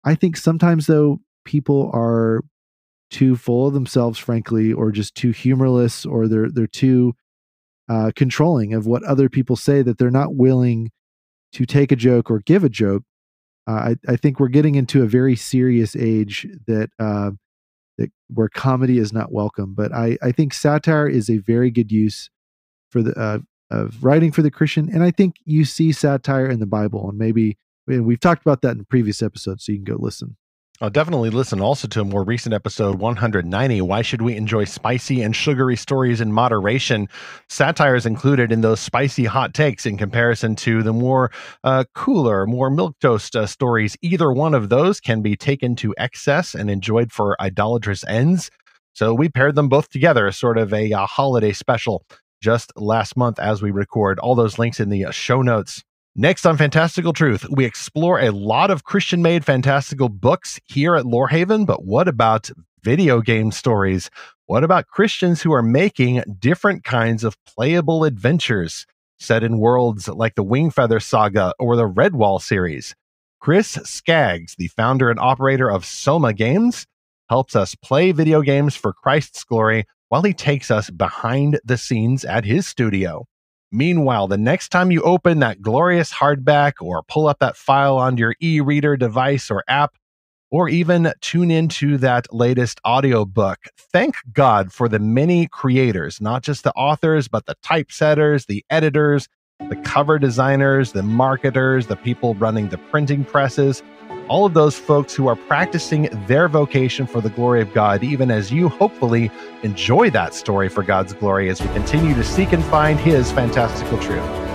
I think sometimes, though, people are too full of themselves, frankly, or just too humorless, or they're too controlling of what other people say, that they're not willing to take a joke or give a joke. I think we're getting into a very serious age that where comedy is not welcome. But I think satire is a very good use for of writing for the Christian, and I think you see satire in the Bible, and we've talked about that in previous episodes, so you can go listen. I'll definitely listen also to a more recent episode, 190, Why Should We Enjoy Spicy and Sugary Stories in Moderation? Satire is included in those spicy hot takes in comparison to the more cooler, more milquetoast stories. Either one of those can be taken to excess and enjoyed for idolatrous ends. So we paired them both together, sort of a holiday special, just last month as we record. All those links in the show notes. Next on Fantastical Truth, we explore a lot of Christian-made fantastical books here at Lorehaven, but what about video game stories? What about Christians who are making different kinds of playable adventures set in worlds like the Wingfeather Saga or the Redwall series? Chris Skaggs, the founder and operator of Soma Games, helps us play video games for Christ's glory while he takes us behind the scenes at his studio. Meanwhile, the next time you open that glorious hardback or pull up that file on your e-reader device or app, or even tune into that latest audiobook, thank God for the many creators, not just the authors, but the typesetters, the editors, the cover designers, the marketers, the people running the printing presses, all of those folks who are practicing their vocation for the glory of God, even as you hopefully enjoy that story for God's glory as we continue to seek and find His fantastical truth.